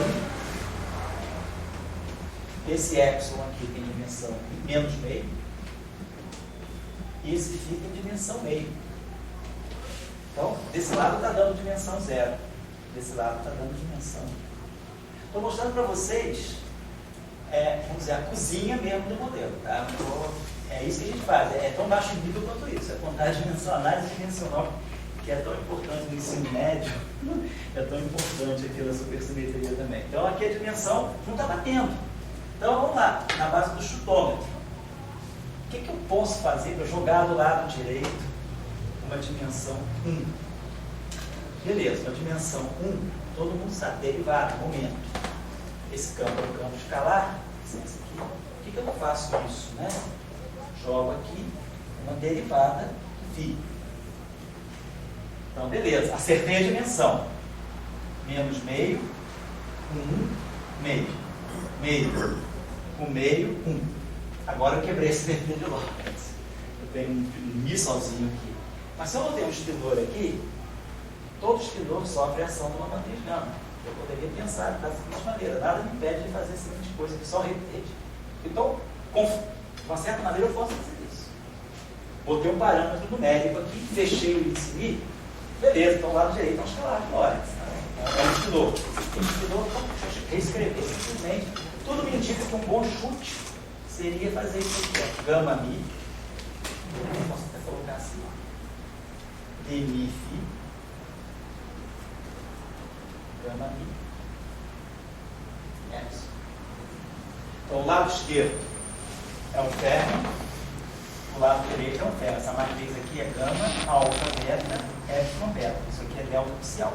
1. Esse epsilon aqui tem dimensão menos meio. E esse φ tem dimensão meio. Então, desse lado está dando dimensão 0. Desse lado está dando dimensão. Estou mostrando para vocês, vamos dizer, a cozinha mesmo do modelo. Tá? É isso que a gente faz. É tão baixo nível quanto isso. É contar a dimensão, análise dimensional, que é tão importante no ensino médio, é tão importante aqui na supersimetria também. Então, aqui a dimensão não está batendo. Então, vamos lá, na base do chutômetro. O que eu posso fazer para jogar do lado direito uma dimensão 1? Beleza, uma dimensão 1, todo mundo sabe, derivada, momento. Esse campo é um campo escalar, licença aqui. Por que eu não faço isso, né? Jogo aqui uma derivada φ. Então, beleza, acertei a dimensão. Menos meio, 1, meio. Meio, 1 meio, 1. Agora eu quebrei esse vermelho de Lorentz. Eu tenho um missalzinho aqui. Mas se eu não tenho um espinor aqui, todo espinor sofre a ação de uma matriz gama. Eu poderia pensar da seguinte maneira: nada me impede de fazer a seguinte coisa aqui, só repetir. Então, de uma certa maneira, eu posso fazer isso. Botei um parâmetro numérico aqui, fechei o índice I, beleza, então o lado direito é um escalar de Lorentz. É um espinor. O espinor, deixa eu reescrever simplesmente. Tudo me indica que um bom chute seria fazer isso aqui, ó. Gama mi, eu posso até colocar assim, ó. De mi φ, gama mi, epsilon. Então o lado esquerdo é um férmio, o lado direito é um férmio. Essa matriz aqui é gama, alfa, beta, epsilon, beta. Isso aqui é delta oficial.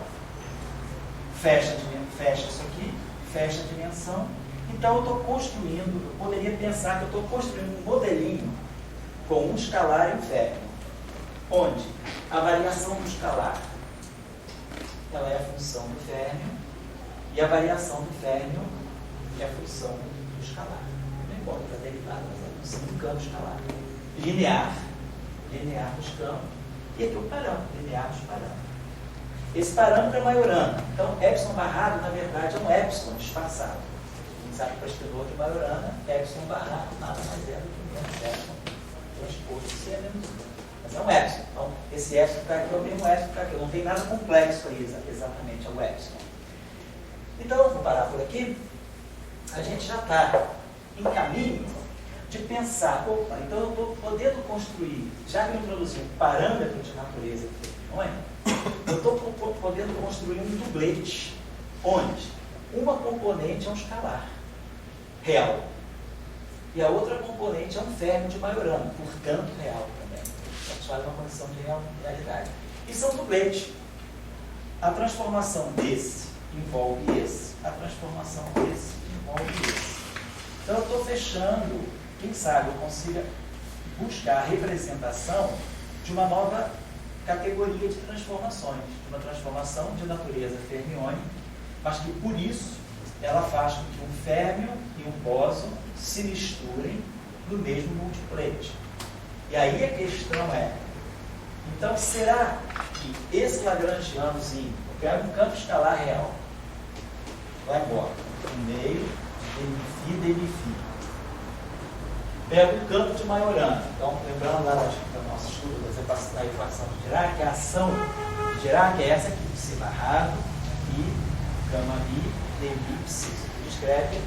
Fecha isso aqui, fecha a dimensão. Então eu estou construindo, eu poderia pensar que eu estou construindo um modelinho com um escalar e um férmio, onde a variação do escalar ela é a função do férmio e a variação do férmio é a função do escalar. Não importa a derivada, mas é a função do campo escalar. Linear dos campos. E aqui o parâmetro, linear dos parâmetros. Esse parâmetro é Majorana. Então, epsilon barrado, na verdade, é um epsilon espaçado. A gente sabe que para espinor de Majorana, epsilon barrado nada mais é do que menos epsilon transposto C é menos 1. Mas é um epsilon. Então, esse epsilon que está aqui é o mesmo epsilon que está aqui. Não tem nada complexo aí, exatamente, é o epsilon. Então, eu vou parar por aqui. A gente já está em caminho de pensar, opa, então eu estou podendo construir, já que eu introduzi um parâmetro de natureza aqui, não é? Eu estou podendo construir um dublete, onde uma componente é um escalar real e a outra componente é um férmio de Majorana, portanto real também. A gente faz uma condição de realidade. E são dubletes. A transformação desse envolve esse, a transformação desse envolve esse. Então eu estou fechando, quem sabe eu consiga buscar a representação de uma nova categoria de transformações, de uma transformação de natureza fermiônica, mas que por isso ela faz com que um férmio e um bóson se misturem no mesmo multiplete. E aí a questão é, então será que esse lagrangianozinho, eu quero um campo escalar real, vai embora. no meio de demi-fi. Pega o campo de Majorana. Então, lembrando lá da nossa estudo da equação de Dirac, a ação de Dirac é essa aqui, psi barrado e gama i, demi, psi. Você descreve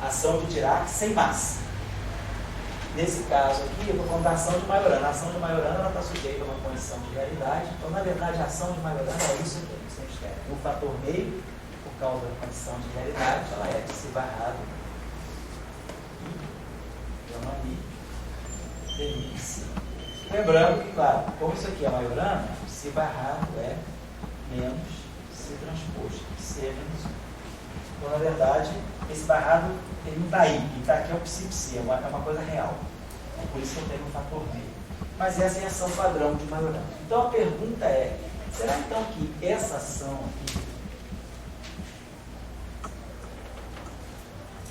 a ação de Dirac sem massa. Nesse caso aqui, eu vou contar a ação de Majorana. A ação de Majorana está sujeita a uma condição de realidade. Então, na verdade, a ação de Majorana é isso aqui que você escreve. O fator meio, por causa da condição de realidade, ela é psi barrado gama i, demi, psi. Lembrando que, claro, como isso aqui é Majorana, psi barrado é menos psi transposto, psi é menos 1. Então, na verdade, esse barrado ele não está aí. Quem está aqui é o psi-psi, é uma coisa real. É por isso que eu tenho um fator meio. Mas essa é a ação padrão de Majorana. Então, a pergunta é, será então que essa ação aqui,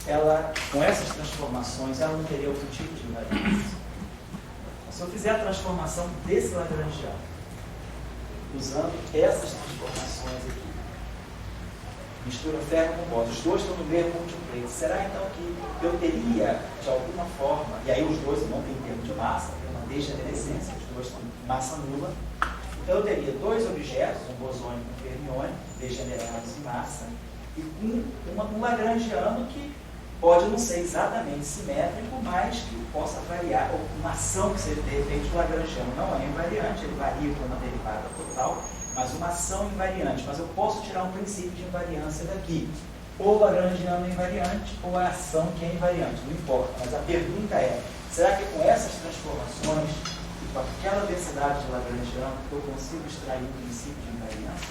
ela, com essas transformações, ela não teria outro tipo de invariância? Se eu fizer a transformação desse lagrangiano, usando essas transformações aqui, mistura ferro com bóson, os dois estão no mesmo multiplete, será então que eu teria, de alguma forma, e aí os dois não têm termo de massa, tem uma degenerescência, os dois estão em massa nula, então eu teria dois objetos, um bosônio e um fermiônio, degenerados em massa, e um lagrangiano que pode não ser exatamente simétrico, mas que possa variar, ou uma ação que seja de repente o lagrangiano não é invariante, ele varia com uma derivada total, mas uma ação invariante, mas eu posso tirar um princípio de invariância daqui. Ou o lagrangiano é invariante, ou a ação que é invariante, não importa. Mas a pergunta é, será que com essas transformações e com aquela densidade de lagrangiano eu consigo extrair um princípio de invariância?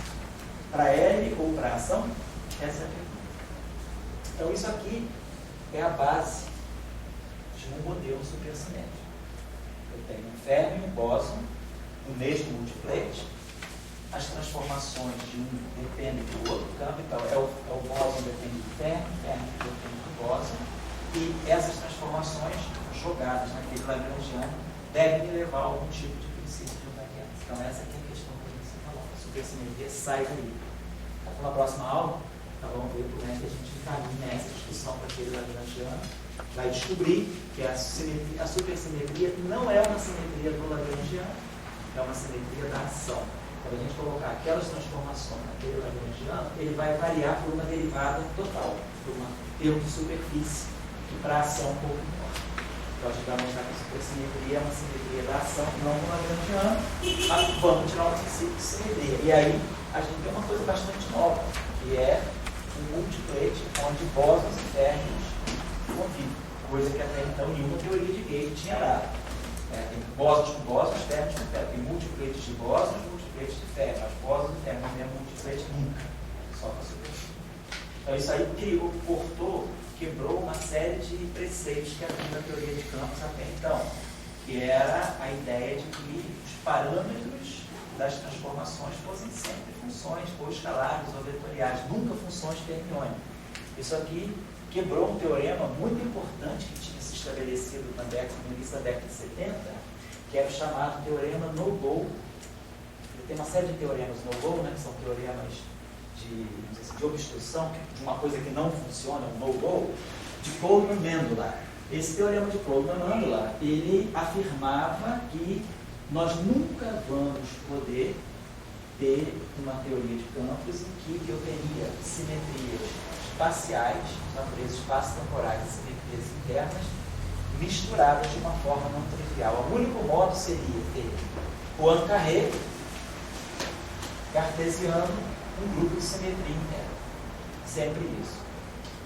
Para L ou para a ação? Essa é a pergunta. Então isso aqui é a base de um modelo supersimétrico. Eu tenho um ferro e um bóson no mesmo multiplete. As transformações de um dependem do outro campo, então o bóson depende do ferro depende do bóson, e essas transformações jogadas naquele lagrangiano devem me levar a algum tipo de princípio de invariância. Então essa aqui é a questão que a gente falou. A supersimetria sai daí. Então, na próxima aula, nós vamos ver como é que a gente encaminha essa discussão para aquele lagrangiano, vai descobrir que a supersimetria não é uma simetria do lagrangiano, é uma simetria da ação. Quando a gente colocar aquelas transformações naquele lagrangiano, ele vai variar por uma derivada total, por um termo de superfície, que para a ação um pouco menor. Então a gente vai mostrar que a supersimetria é uma simetria da ação, não do lagrangiano, mas vamos tirar um princípio de simetria. E aí a gente tem uma coisa bastante nova, que é um multiplete onde bósons e férmions convivem, coisa que até então nenhuma teoria de Gauss tinha dado. Tem bósons com bósons, férmions com férmions, tem multipletes de bósons, multipletes de férmions, mas bósons e férmions não é multiplete nunca, só para superfície. Então isso aí quebrou uma série de preceitos que havia na teoria de campos até então, que era a ideia de que os parâmetros das transformações fossem sempre funções ou escalares ou vetoriais, nunca funções fermiônicas. Isso aqui quebrou um teorema muito importante que tinha se estabelecido no início da década de 70, que era o chamado teorema no-go. Ele tem uma série de teoremas no-go, que são teoremas de obstrução, de uma coisa que não funciona, um no-go, de Coleman-Mendler. Esse teorema de Coleman-Mendler, ele afirmava que nós nunca vamos poder ter uma teoria de campos em que eu teria simetrias espaciais, natureza espaço-temporais e simetrias internas, misturadas de uma forma não trivial. O único modo seria ter Poincaré, cartesiano, um grupo de simetria interna. Sempre isso.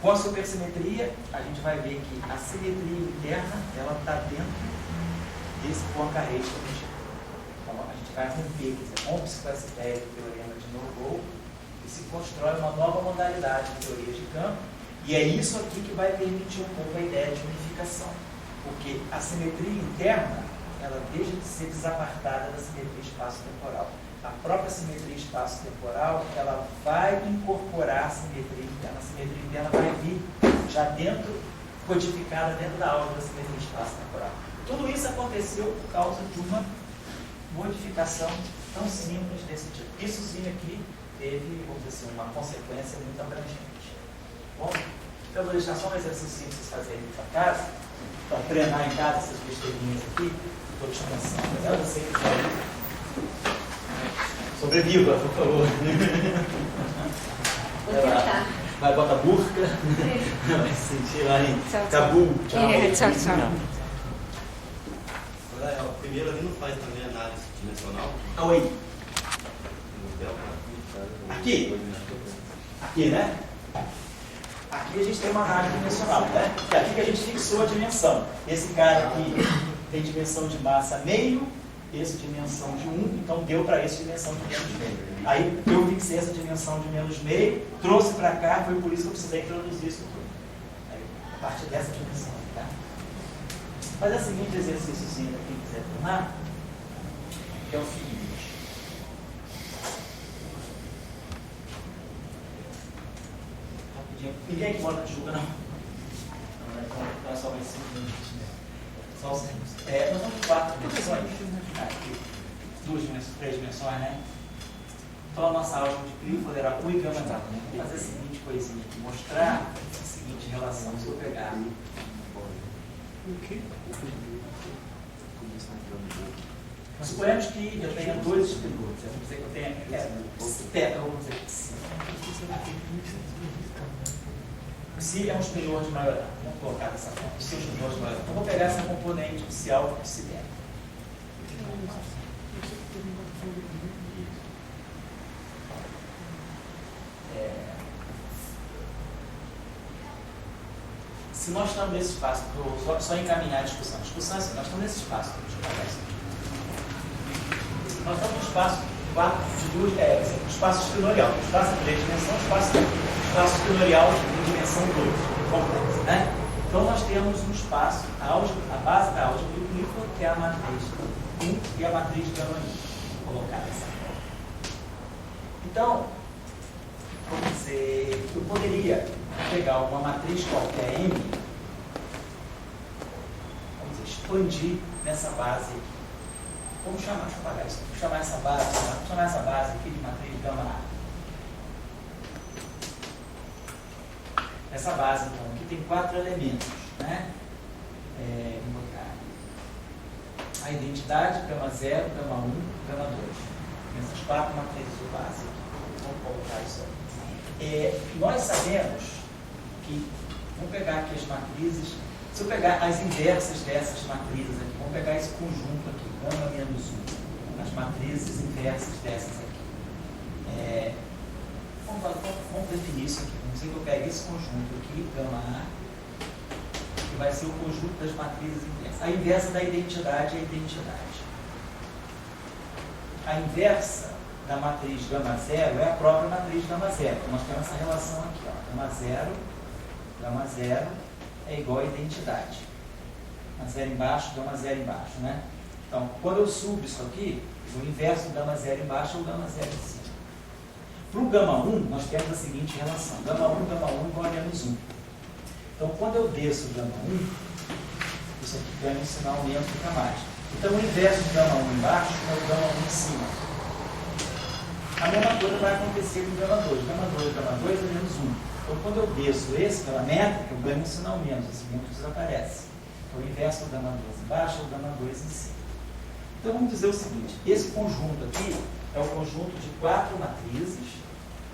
Com a supersimetria, a gente vai ver que a simetria interna ela está dentro desse Poincaré exponencial. Então, a gente vai romper, rompe-se com essa ideia do teorema de no-go e se constrói uma nova modalidade de teoria de campo, e é isso aqui que vai permitir um pouco a ideia de unificação, porque a simetria interna, ela deixa de ser desapartada da simetria espaço-temporal. A própria simetria espaço-temporal, ela vai incorporar a simetria interna. A simetria interna vai vir já codificada dentro da aula da simetria espaço-temporal. Tudo isso aconteceu por causa de uma modificação tão simples desse tipo. Isso sim aqui teve, vamos dizer assim, uma consequência muito abrangente. Bom? vou deixar só um exercício para vocês fazerem para casa, para treinar em casa essas besteirinhas aqui. Estou descansando. Mas eu sei que sobreviva, por favor. Vou tentar. Vai botar burca. Vai se sentir lá em Cabul. Tchau, tchau. O primeiro ali não faz também análise dimensional? Oi. No delta? Aqui? Aqui, né? Aqui a gente tem uma análise dimensional, né? É aqui que a gente fixou a dimensão. Esse cara aqui tem dimensão de massa meio, esse dimensão de 1, então deu para esse dimensão de menos meio. Aí eu fixei essa dimensão de menos meio, trouxe para cá, foi por isso que eu precisei introduzir isso tudo. Aí, a partir dessa dimensão, tá? Mas é o seguinte exercíciozinho para quem quiser treinar, que é o seguinte. Ninguém que mora na Tijuca, não. Não é só mais 5 minutos. Só os nós vamos em 4 dimensões. Aqui. 2 dimensões, 3 dimensões, né? Então a nossa aula de CRI poderá 1 e gama zero. Vou fazer a seguinte coisinha aqui, mostrar a seguinte relação. Se eu pegar. Suponhamos que eu tenha 2 espinhos. Vamos dizer que eu tenha vamos dizer que sim. Psi é um espinhor de maioria. Vamos colocar dessa forma. Psi é um espinhor de maioria. Então, vou pegar essa componente psial psidémica. Se nós estamos nesse espaço, só encaminhar a discussão. A discussão é assim, nós estamos nesse espaço. Deixa eu pegar isso aqui. Nós estamos no espaço 4 de 2, espaço espinorial. Espaço de 3 dimensões, espaço espinorial de dimensão 2, complexo, né? Então nós temos um espaço, a base da álgebra euclídea, que é a matriz 1 e a matriz gama I. Vou colocar dessa forma. Então, vamos dizer, eu poderia pegar uma matriz qualquer M, vamos dizer, expandir nessa base aqui. Vamos chamar, deixa eu apagar isso. Vamos chamar essa base aqui de matriz gama A. Essa base, então, aqui tem 4 elementos, né? Vou botar a identidade, gama 0, gama 1, gama 2. Essas 4 matrizes de base aqui. Vamos colocar isso aí. Nós sabemos que, vamos pegar aqui as matrizes, se eu pegar as inversas dessas matrizes aqui, vamos pegar esse conjunto aqui, gama menos 1, as matrizes inversas dessas aqui. Vamos definir isso aqui. Vamos dizer que eu pego esse conjunto aqui, gama A, que vai ser o conjunto das matrizes inversas. A inversa da identidade é a identidade. A inversa da matriz gama 0 é a própria matriz gama 0. Então, nós temos essa relação aqui, ó. Gama 0 é igual a identidade. Gama 0 embaixo, gama 0 embaixo, né? Então, quando eu subo isso aqui, o inverso do gama 0 embaixo é o gama 0 em cima. Para o gama 1, nós temos a seguinte relação. Gama 1 igual a menos 1. Então, quando eu desço o gama 1, isso aqui ganha um sinal menos fica mais. Então, o inverso do gama 1 embaixo é o gama 1 em cima. A mesma coisa vai acontecer com o gama 2. Gama 2 é menos 1. Então, quando eu desço esse pela métrica, eu ganho um sinal menos. Esse menos desaparece. Então, o inverso do gama 2 embaixo é o gama 2 em cima. Então, vamos dizer o seguinte. Esse conjunto aqui é o conjunto de 4 matrizes.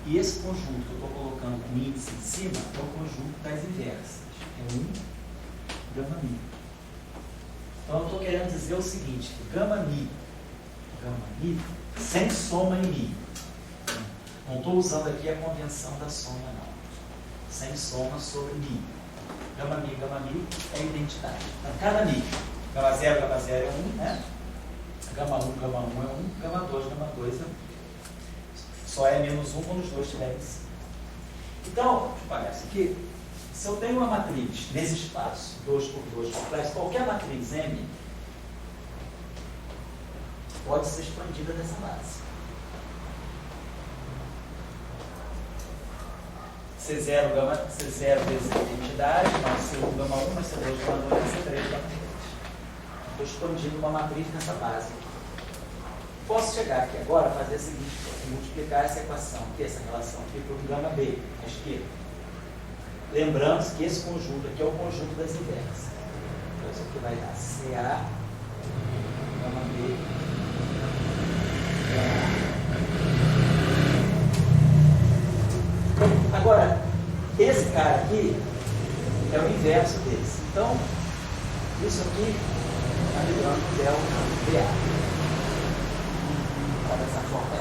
E esse conjunto que eu estou colocando com índice em cima é o conjunto das inversas. É 1, gama mi. Então, eu estou querendo dizer o seguinte, que gama mi, sem soma em mi. Não estou usando aqui a convenção da soma, não. Sem soma sobre mi. Gama mi é a identidade. Então, cada mi, gama 0 é 1, né? Gama 1 é 1, gama 2 é 1. Só é menos 1 quando os dois estiverem em cima. Então, deixa eu apagar isso aqui. Se eu tenho uma matriz nesse espaço, 2 por 2 complexo, qualquer matriz M pode ser expandida nessa base. C0 vezes a identidade, mais C1 gama 1, mais C2 gama 2, mais C3 gama 3. Estou expandindo uma matriz nessa base. Posso chegar aqui agora e fazer a seguinte coisa, multiplicar essa equação aqui, essa relação aqui, para o gama B, à esquerda. Lembrando que esse conjunto aqui é o conjunto das inversas. Então, isso aqui vai dar CA, gama B, gama A. Agora, esse cara aqui é o inverso desse. Então, isso aqui está virando delta BA. Então, dessa forma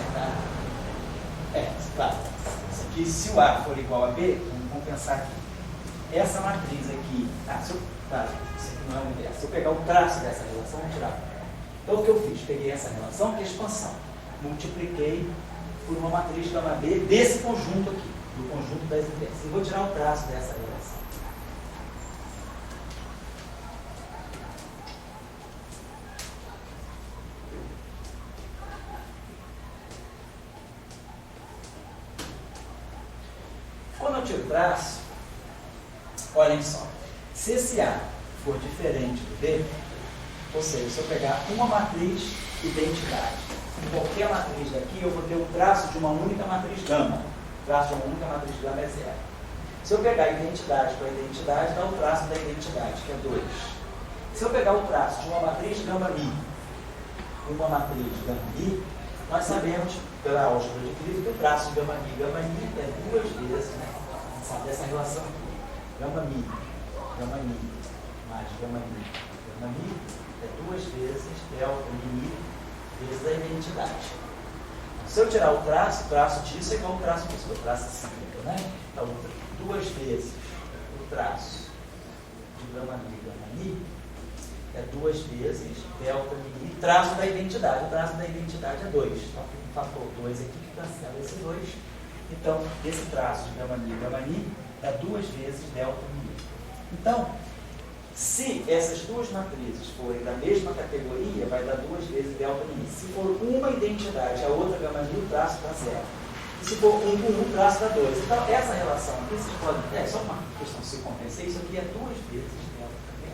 claro. Isso aqui, se o A for igual a B, vamos pensar aqui. Essa matriz aqui, isso aqui não é o inverso. Se eu pegar o traço dessa relação, vou tirar. Então, o que eu fiz? Peguei essa relação, que é expansão. Multipliquei por uma matriz gama B desse conjunto aqui, do conjunto das inversas. E vou tirar o traço dessa relação. Quando eu tiro o traço, olhem só, se esse A for diferente do B, ou seja, se eu pegar uma matriz identidade, em qualquer matriz daqui, eu vou ter o traço de uma única matriz gama. O traço de uma única matriz gama é 0. Se eu pegar identidade para identidade, dá o traço da identidade, que é 2. Se eu pegar o traço de uma matriz gama mi e uma matriz gama mi, nós sabemos, pela álgebra de Cliff, que o traço de gama mi é 2 vezes, né? Sabe dessa relação aqui. Gama mi mais gama mi é 2 vezes delta mi vezes a identidade. Se eu tirar o traço disso é igual ao traço disso, o traço é simples, né? Então, 2 vezes o traço de gama mi é 2 vezes delta mi, traço da identidade. O traço da identidade é 2. Então, fica um fator 2 aqui que cancela esse 2. Então, esse traço de gama mi é 2 vezes delta mi. Então, se essas duas matrizes forem da mesma categoria, vai dar 2 vezes delta mi. Se for uma identidade, a outra gama mi, o traço dá 0. E se for 1 com 1, o traço dá 2. Então, essa relação aqui, vocês podem... É só uma questão de se convencer. Isso aqui é 2 vezes delta mi.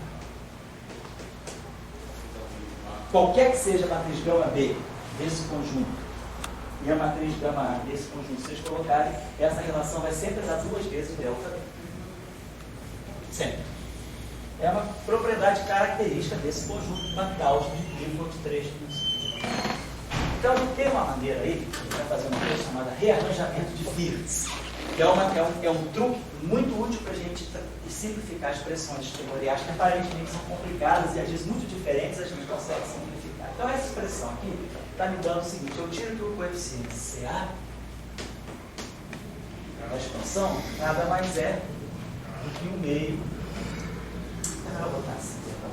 Qualquer que seja a matriz gama B desse conjunto e a matriz gama A desse conjunto, vocês colocarem, essa relação vai sempre dar 2 vezes delta B. Sempre. É uma propriedade característica desse conjunto Mac-Gauss de Clifford 3. Então, tem uma maneira aí, a gente vai fazer uma coisa chamada rearranjamento de Firth, que é um truque muito útil para a gente simplificar expressões extratoriais que aparentemente são complicadas e às vezes muito diferentes, a gente consegue simplificar. Então, essa expressão aqui está me dando o seguinte: eu tiro que o coeficiente CA da expansão nada mais é do que o meio. É melhor botar assim, então.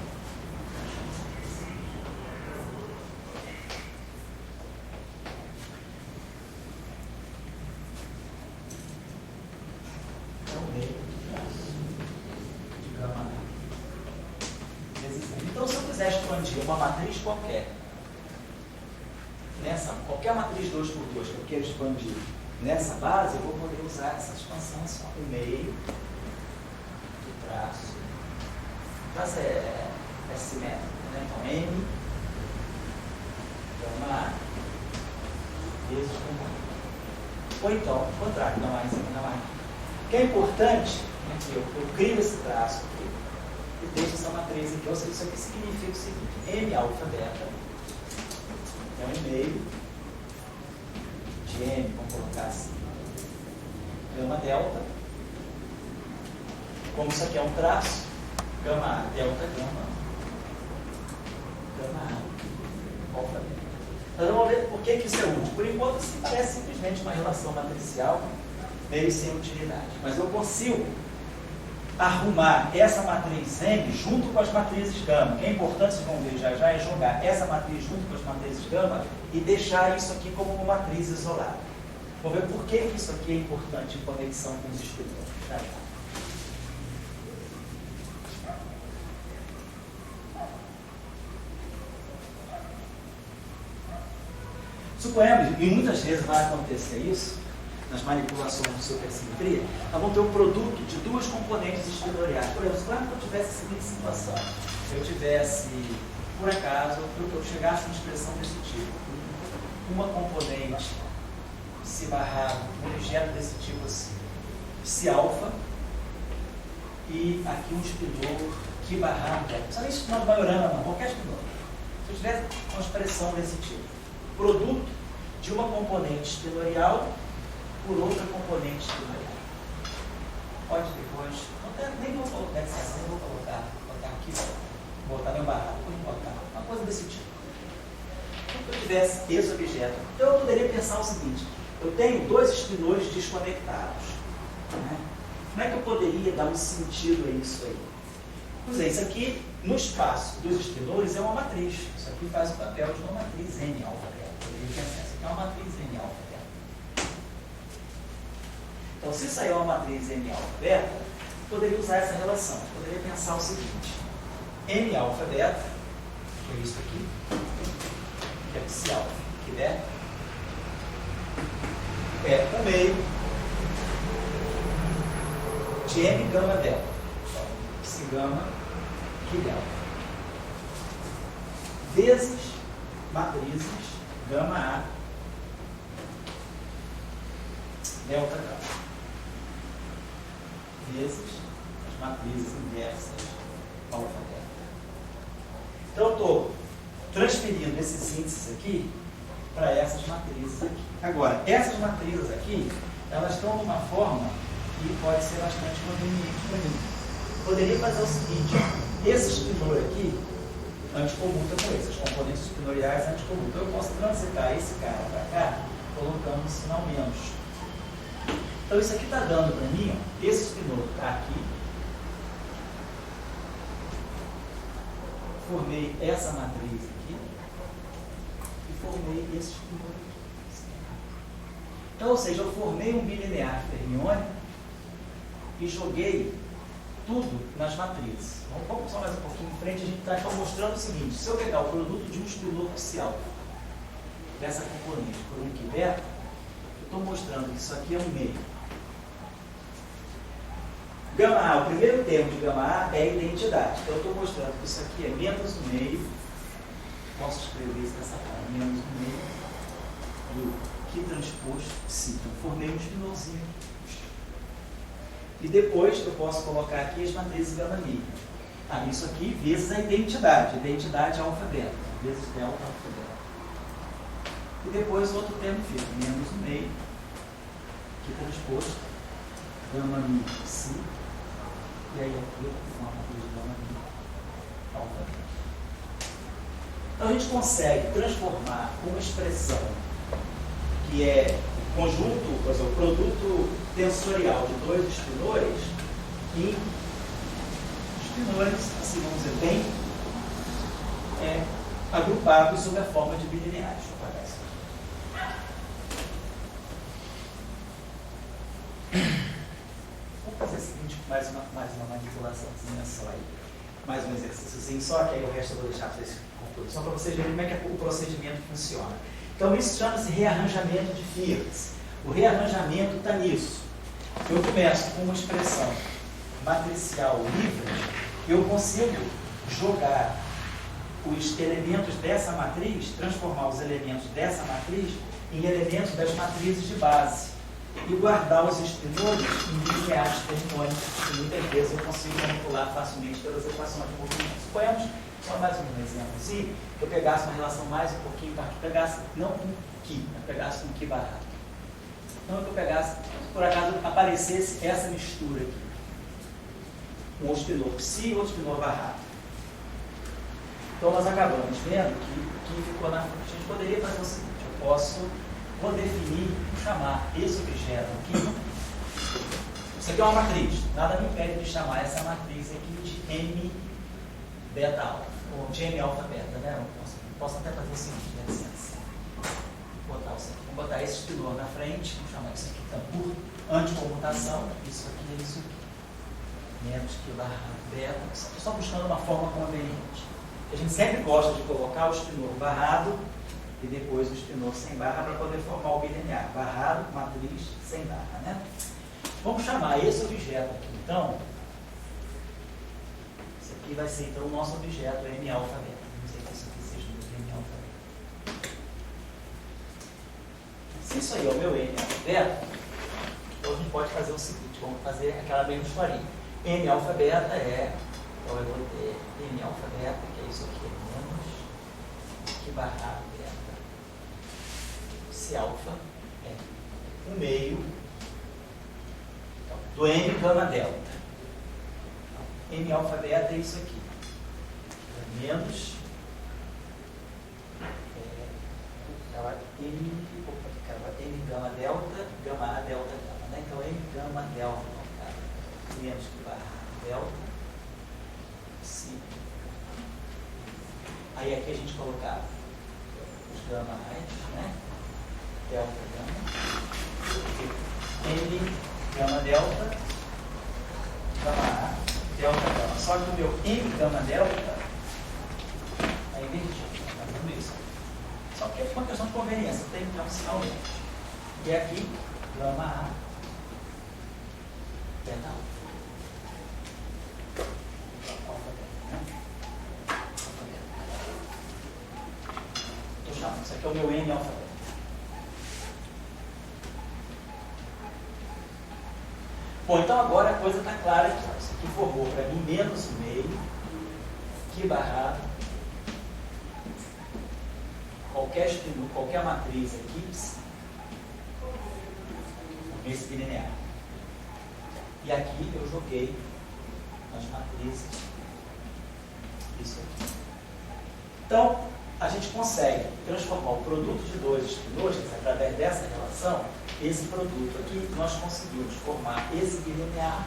É o meio de gama A. Então, se eu quiser expandir uma matriz qualquer, qualquer matriz 2 por 2 que eu queira expandir nessa base, eu vou poder usar essa expansão só. O meio do traço. Mas é simétrico, né? Então, M, gama A, vezes gama A. Ou então, o contrário, gama A em cima de gama A. O que é importante é que eu crio esse traço aqui e deixo essa matriz aqui. Ou seja, isso aqui significa o seguinte: M alfa beta é 1,5 de M, vamos colocar assim, gama delta. Como isso aqui é um traço, gama A, delta gama A, alfa beta. Então vamos ver por que isso é útil. Por enquanto, isso parece simplesmente uma relação matricial meio sem utilidade. Mas eu consigo arrumar essa matriz M junto com as matrizes gama. O que é importante, vocês vão ver já é jogar essa matriz junto com as matrizes gama e deixar isso aqui como uma matriz isolada. Vamos ver por que isso aqui é importante em conexão com os estudantes. Tá? Suponhamos, e muitas vezes vai acontecer isso, nas manipulações de supersimetria, nós vamos ter um produto de duas componentes esquidoriais. Por exemplo, suponhamos que eu tivesse a seguinte situação: eu tivesse, por acaso, eu chegasse a uma expressão desse tipo, uma componente psi barrado, um objeto desse tipo assim, psi alfa e aqui um espinor que barrar. Não precisa nem espinor baiorana, não, qualquer espinor. Se eu tivesse uma expressão desse tipo, produto de uma componente espinorial por outra componente espinorial. Pode depois, nem vou colocar essa, nem vou colocar aqui, vou botar meu barrado, vou botar uma coisa desse tipo. Se eu tivesse esse objeto, então eu poderia pensar o seguinte: eu tenho dois espinores desconectados. Né? Como é que eu poderia dar um sentido a isso aí? Pois é, isso aqui, no espaço dos espinores, é uma matriz. Isso aqui faz o papel de uma matriz N alfa beta. Isso aqui é uma matriz N alfa beta. Então, se isso aí é uma matriz N alfa beta, eu poderia usar essa relação. Eu poderia pensar o seguinte: M alfa beta, que é isso aqui, que é psi alfa, que beta, é o meio de M gama delta. Psi gama que delta. Vezes matrizes gama A delta gama. Vezes as matrizes inversas alfa delta. Então eu estou transferindo esses índices aqui para essas matrizes aqui. Agora, essas matrizes aqui, elas estão de uma forma que pode ser bastante conveniente para mim. Poderia fazer o seguinte: esse espinor aqui anticomuta com esse, as componentes espinoriais anticomutam. Então eu posso transitar esse cara para cá, colocando um sinal menos. Então isso aqui está dando para mim, ó, esse espinor está aqui. Formei essa matriz aqui e formei esse espinor aqui. Então, ou seja, eu formei um bilinear fermiônico e joguei tudo nas matrizes. Vamos só mais um pouquinho em frente, a gente está mostrando o seguinte: se eu pegar o produto de um espinor psi dessa componente por um que beta, eu estou mostrando que isso aqui é um meio. Gama A, o primeiro termo de gama A é a identidade. Então eu estou mostrando que isso aqui é menos um meio. Posso escrever isso dessa forma: menos um meio do que transposto psi. Então formei um espinorzinho. E depois eu posso colocar aqui as matrizes gama mi. Isso aqui vezes a identidade. Identidade alfa beta. Vezes delta alfa beta. E depois o outro termo fica menos um meio que transposto gama mi psi. E aí aqui eu formo a matriz gama mi alfa beta. Então a gente consegue transformar uma expressão que é conjunto, por exemplo, produto tensorial de dois espinores em espinores, assim vamos dizer, bem agrupados sob a forma de bilineares. Deixa eu apagar isso aqui. Vamos fazer o seguinte, mais uma manipulaçãozinha só aí. Mais um exercíciozinho só, que aí o resto eu vou deixar para vocês concluírem, só para vocês verem como é que o procedimento funciona. Então isso chama-se rearranjamento de Fields. O rearranjamento está nisso. Eu começo com uma expressão matricial livre, eu consigo jogar os elementos dessa matriz, transformar os elementos dessa matriz em elementos das matrizes de base e guardar os espinores em lineares fermiônicos, que muitas vezes eu consigo manipular facilmente pelas equações de movimento. Suponhamos, só mais um exemplo assim, que eu pegasse uma relação mais um pouquinho para que pegasse, não com Ki, mas pegasse com Ki barrado. Então, que eu pegasse, por acaso aparecesse essa mistura aqui. Um espinor psi e outro espinor barrado. Então, nós acabamos vendo que ficou na frente. A gente poderia fazer o seguinte: vou definir, chamar esse objeto aqui. Isso aqui é uma matriz. Nada me impede de chamar essa matriz aqui de M beta alfa, ou de M alfa beta, né? Eu posso até fazer o seguinte, dá licença. Vamos botar esse espinor na frente, vamos chamar isso aqui então, por anticomutação. Isso aqui é isso aqui. Menos que barra beta. Estou só buscando uma forma conveniente. A gente sempre gosta de colocar o espinor barrado e depois o espinor sem barra para poder formar o bilinear. Barrado, matriz, sem barra, né? Vamos chamar esse objeto aqui, então. Esse aqui vai ser, então, o nosso objeto M alfa beta. Não sei que isso aqui seja o M alfa beta. Se isso aí é o meu M alfa beta, então a gente pode fazer o seguinte: vamos fazer aquela mesma historinha. M alfa beta é, então eu vou ter M alfa beta, que é isso aqui, menos Q barra beta. Se alfa é 1/2 do M gama delta. M alfa beta é isso aqui. Menos M gama delta, gama A delta gama, né? Então M gama delta, menos que barra delta, sim. Aí aqui a gente colocava os gama A's, né? Delta gama, M gama delta, gama A, delta gama. Só que o meu M gama delta é invertido, está vendo isso? Só que é uma questão de conveniência, tem que ter um sinal menos. E aqui, gama A, beta alfa. Estou chamando, isso aqui é o meu M alfa beta. Bom, então agora a coisa está clara aqui. Isso aqui formou para mim menos 1/2 Q barrado qualquer matriz aqui nesse bilinear. E aqui eu joguei as matrizes isso aqui. Então, a gente consegue transformar o produto de dois espinojos através dessa relação. Esse produto aqui, nós conseguimos formar esse bilinear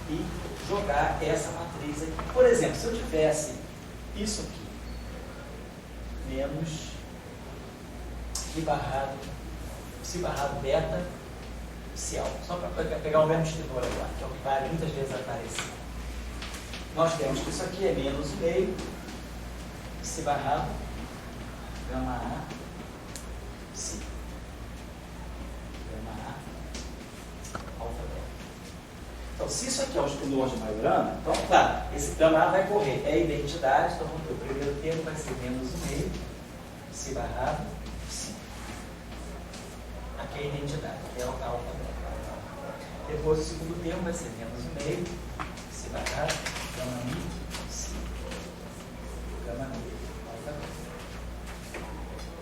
e jogar essa matriz aqui. Por exemplo, se eu tivesse isso aqui, menos Q barrado, psi barrado beta, psi alfa. Só para pegar o mesmo espinor agora, que é o que vai muitas vezes aparecer. Nós temos que isso aqui é menos 1/2 psi barrado, gama A, psi. Então, se isso aqui é um espinor de Majorana, então, claro, esse gama A vai correr. É a identidade, então vamos ter o primeiro termo vai ser menos 1/2, psi barrado, psi. Aqui é a identidade, que é o alfa beta. Depois o segundo termo vai ser menos 1/2, psi barrado, gama mi, psi. Gama mi, alfa beta.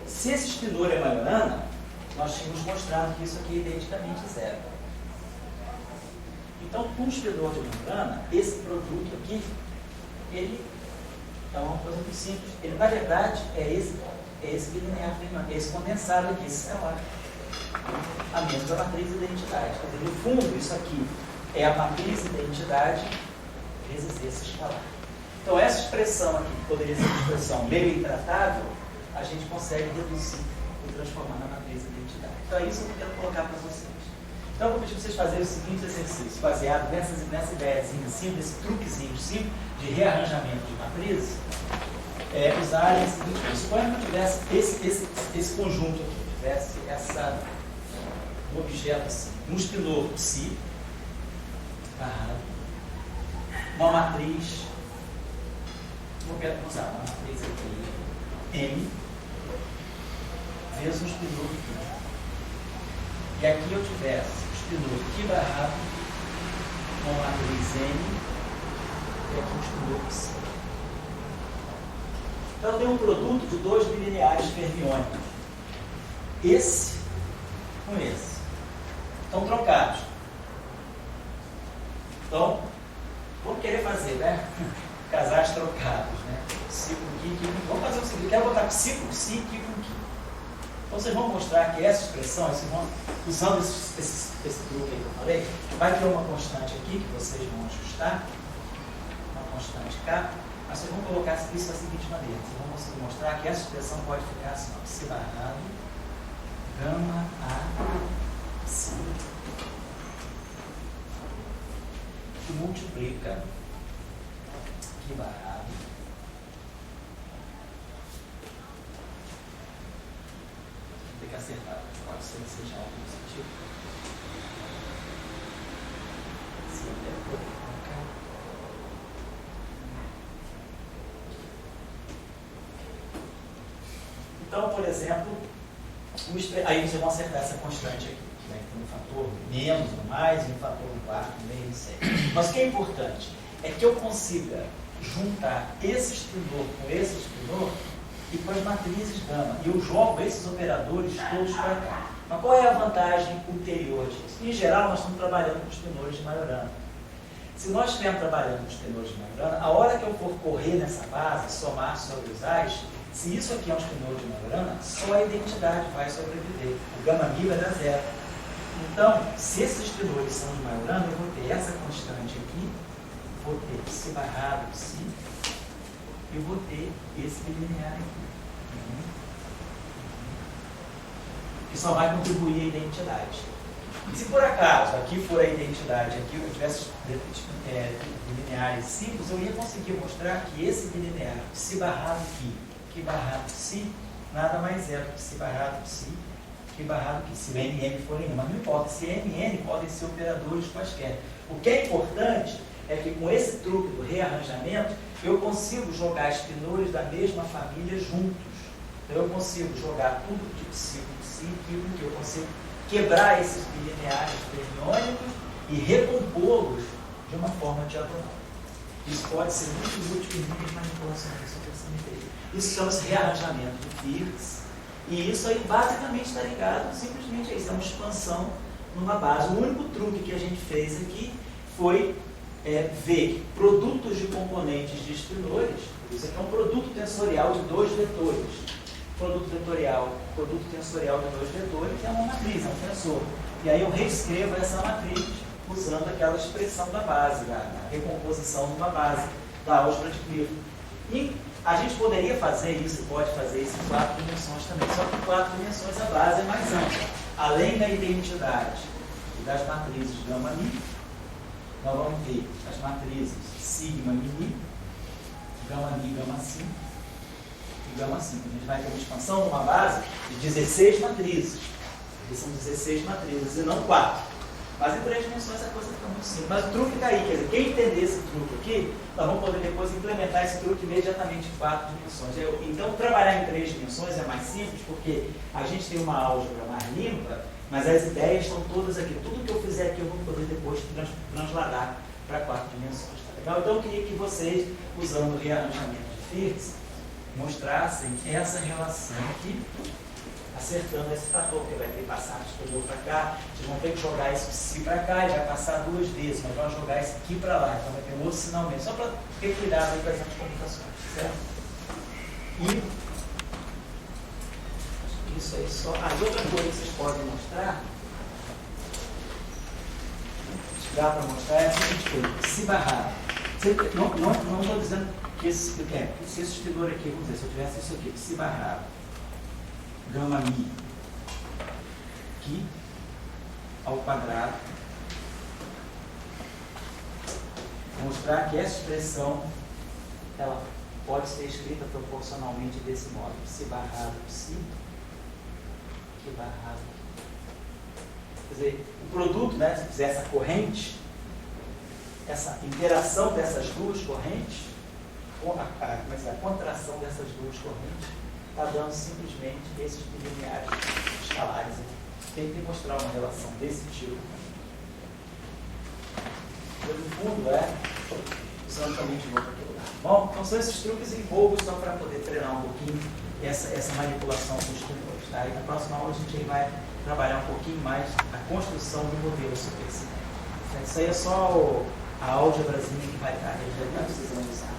Se esse espinor é Majorana, nós tínhamos mostrado que isso aqui é identicamente zero. Então, com o espinor de membrana, esse produto aqui, ele é uma coisa muito simples. Ele, na verdade, é esse bilinear, é esse condensado aqui, esse celular. A mesma matriz identidade. Quer dizer, no fundo, isso aqui é a matriz identidade vezes esse escalar. Então, essa expressão aqui, que poderia ser uma expressão meio intratável, a gente consegue reduzir e transformar na matriz identidade. Então, é isso que eu quero colocar para vocês. Então, eu vou pedir para vocês fazerem o seguinte exercício, baseado nessa ideiazinha simples, nesse truquezinho simples de rearranjamento de matrizes, usarem a seguinte coisa. Suponha que eu tivesse esse conjunto aqui, tivesse um objeto assim, um espinor psi, uma matriz, vou usar uma matriz aqui, M, vezes um espinor aqui. E aqui eu tivesse o espinor Q barrado com a matriz M e aqui o espinor psi. Então eu tenho um produto de dois bilineares fermiônicos. Esse com esse. Estão trocados. Então, vamos querer fazer, né? Casais trocados, né? Psi com Q, Q com Q. Vamos fazer o seguinte, quero botar psi com psi, Q com Q. Então vocês vão mostrar que essa expressão, usando esse truque aí que eu falei, vai ter uma constante aqui que vocês vão ajustar, uma constante K, mas vocês vão colocar isso da seguinte maneira. Vocês vão conseguir mostrar que essa expressão pode ficar assim, ó, psi barrado, gama A, psi, que multiplica Q barrado, tem que acertar, pode ser que seja algo positivo. Então, por exemplo, aí vocês vão acertar essa constante aqui, né, que fator menos ou mais, e um fator 1/4, meio, etc. Mas o que é importante é que eu consiga juntar esse espinor com esse espinor e com as matrizes gama. E eu jogo esses operadores todos para cá. Mas qual é a vantagem ulterior disso? Em geral, nós estamos trabalhando com espinores de Majorana. Se nós estivermos trabalhando com espinores de Majorana, a hora que eu for correr nessa base, somar sobre os ais, se isso aqui é um espinor de Majorana, só a identidade vai sobreviver. O gama mil vai dar zero. Então, se esses espinores são de Majorana, eu vou ter essa constante aqui, vou ter psi barrado psi, e vou ter esse bilinear aqui. Que só vai contribuir a identidade. E se por acaso aqui for a identidade, aqui eu tivesse bilineares simples, eu ia conseguir mostrar que esse bilinear, psi barrado que barrado psi, nada mais é do que psi barrado psi, que barrado que se o NN for em 1. Mas não importa, se NN podem ser operadores quaisquer. O que é importante é que com esse truque do rearranjamento, eu consigo jogar espinores da mesma família juntos. Então eu consigo jogar tudo de psi com psi, que eu consigo quebrar esses bilineares fermiônicos e recompô-los de uma forma diagonal. Isso pode ser muito útil em muitas manipulações de supersimetria. Isso chama-se rearranjamento de Firth, e isso aí basicamente está ligado simplesmente a isso, é uma expansão numa base. O único truque que a gente fez aqui foi ver produtos de componentes de espinores. Isso aqui é um produto tensorial de 2 vetores. Produto tensorial de 2 vetores é uma matriz, é um tensor. E aí eu reescrevo essa matriz usando aquela expressão da base, da recomposição de uma base, da álgebra de Clifford. E a gente poderia fazer isso, pode fazer isso em 4 dimensões também, só que em 4 dimensões a base é mais ampla. Além da identidade e das matrizes gama mi, nós vamos ter as matrizes sigma mi, gama mi, gama sim, gama 5. A gente vai ter uma expansão numa base de 16 matrizes. Eles são 16 matrizes e não 4. Mas em 3 dimensões a coisa fica muito simples. Mas o truque está aí, quer dizer, quem entender esse truque aqui, nós vamos poder depois implementar esse truque imediatamente em 4 dimensões. Então, trabalhar em 3 dimensões é mais simples, porque a gente tem uma álgebra mais limpa, mas as ideias estão todas aqui. Tudo que eu fizer aqui eu vou poder depois transladar para 4 dimensões. Tá legal? Então, eu queria que vocês, usando o rearranjamento de Firth, mostrassem essa relação aqui, acertando esse fator, que vai ter que passar o espelho para cá, vocês vão ter que jogar esse psi para cá e vai passar 2 vezes, mas vamos jogar esse aqui para lá, então vai ter um outro sinal mesmo, só para ter cuidado aí com as anticomunicações, certo? E isso aí só. As outras coisas que vocês podem mostrar, dá para mostrar, é a seguinte coisa, psi barrado. Não estou dizendo que se esse espinor aqui, vamos dizer, se eu tivesse isso aqui, psi barrado, gama mi, aqui, ao quadrado, mostrar que essa expressão, ela pode ser escrita proporcionalmente desse modo, psi barrado psi, que barrado. Quer dizer, o produto, né, se fizer essa corrente, essa interação dessas duas correntes, a contração dessas duas correntes, está dando simplesmente esses bilineares escalares. Tem que mostrar uma relação desse tipo. Mas, no fundo, exatamente igual para aquele lugar. Bom, então são esses truques em bobos só para poder treinar um pouquinho essa manipulação com os espinores. Tá? E na próxima aula a gente vai trabalhar um pouquinho mais a construção do modelo supersimétrico. Isso aí é só a álgebrazinha que vai estar, a gente vai estar precisando usar.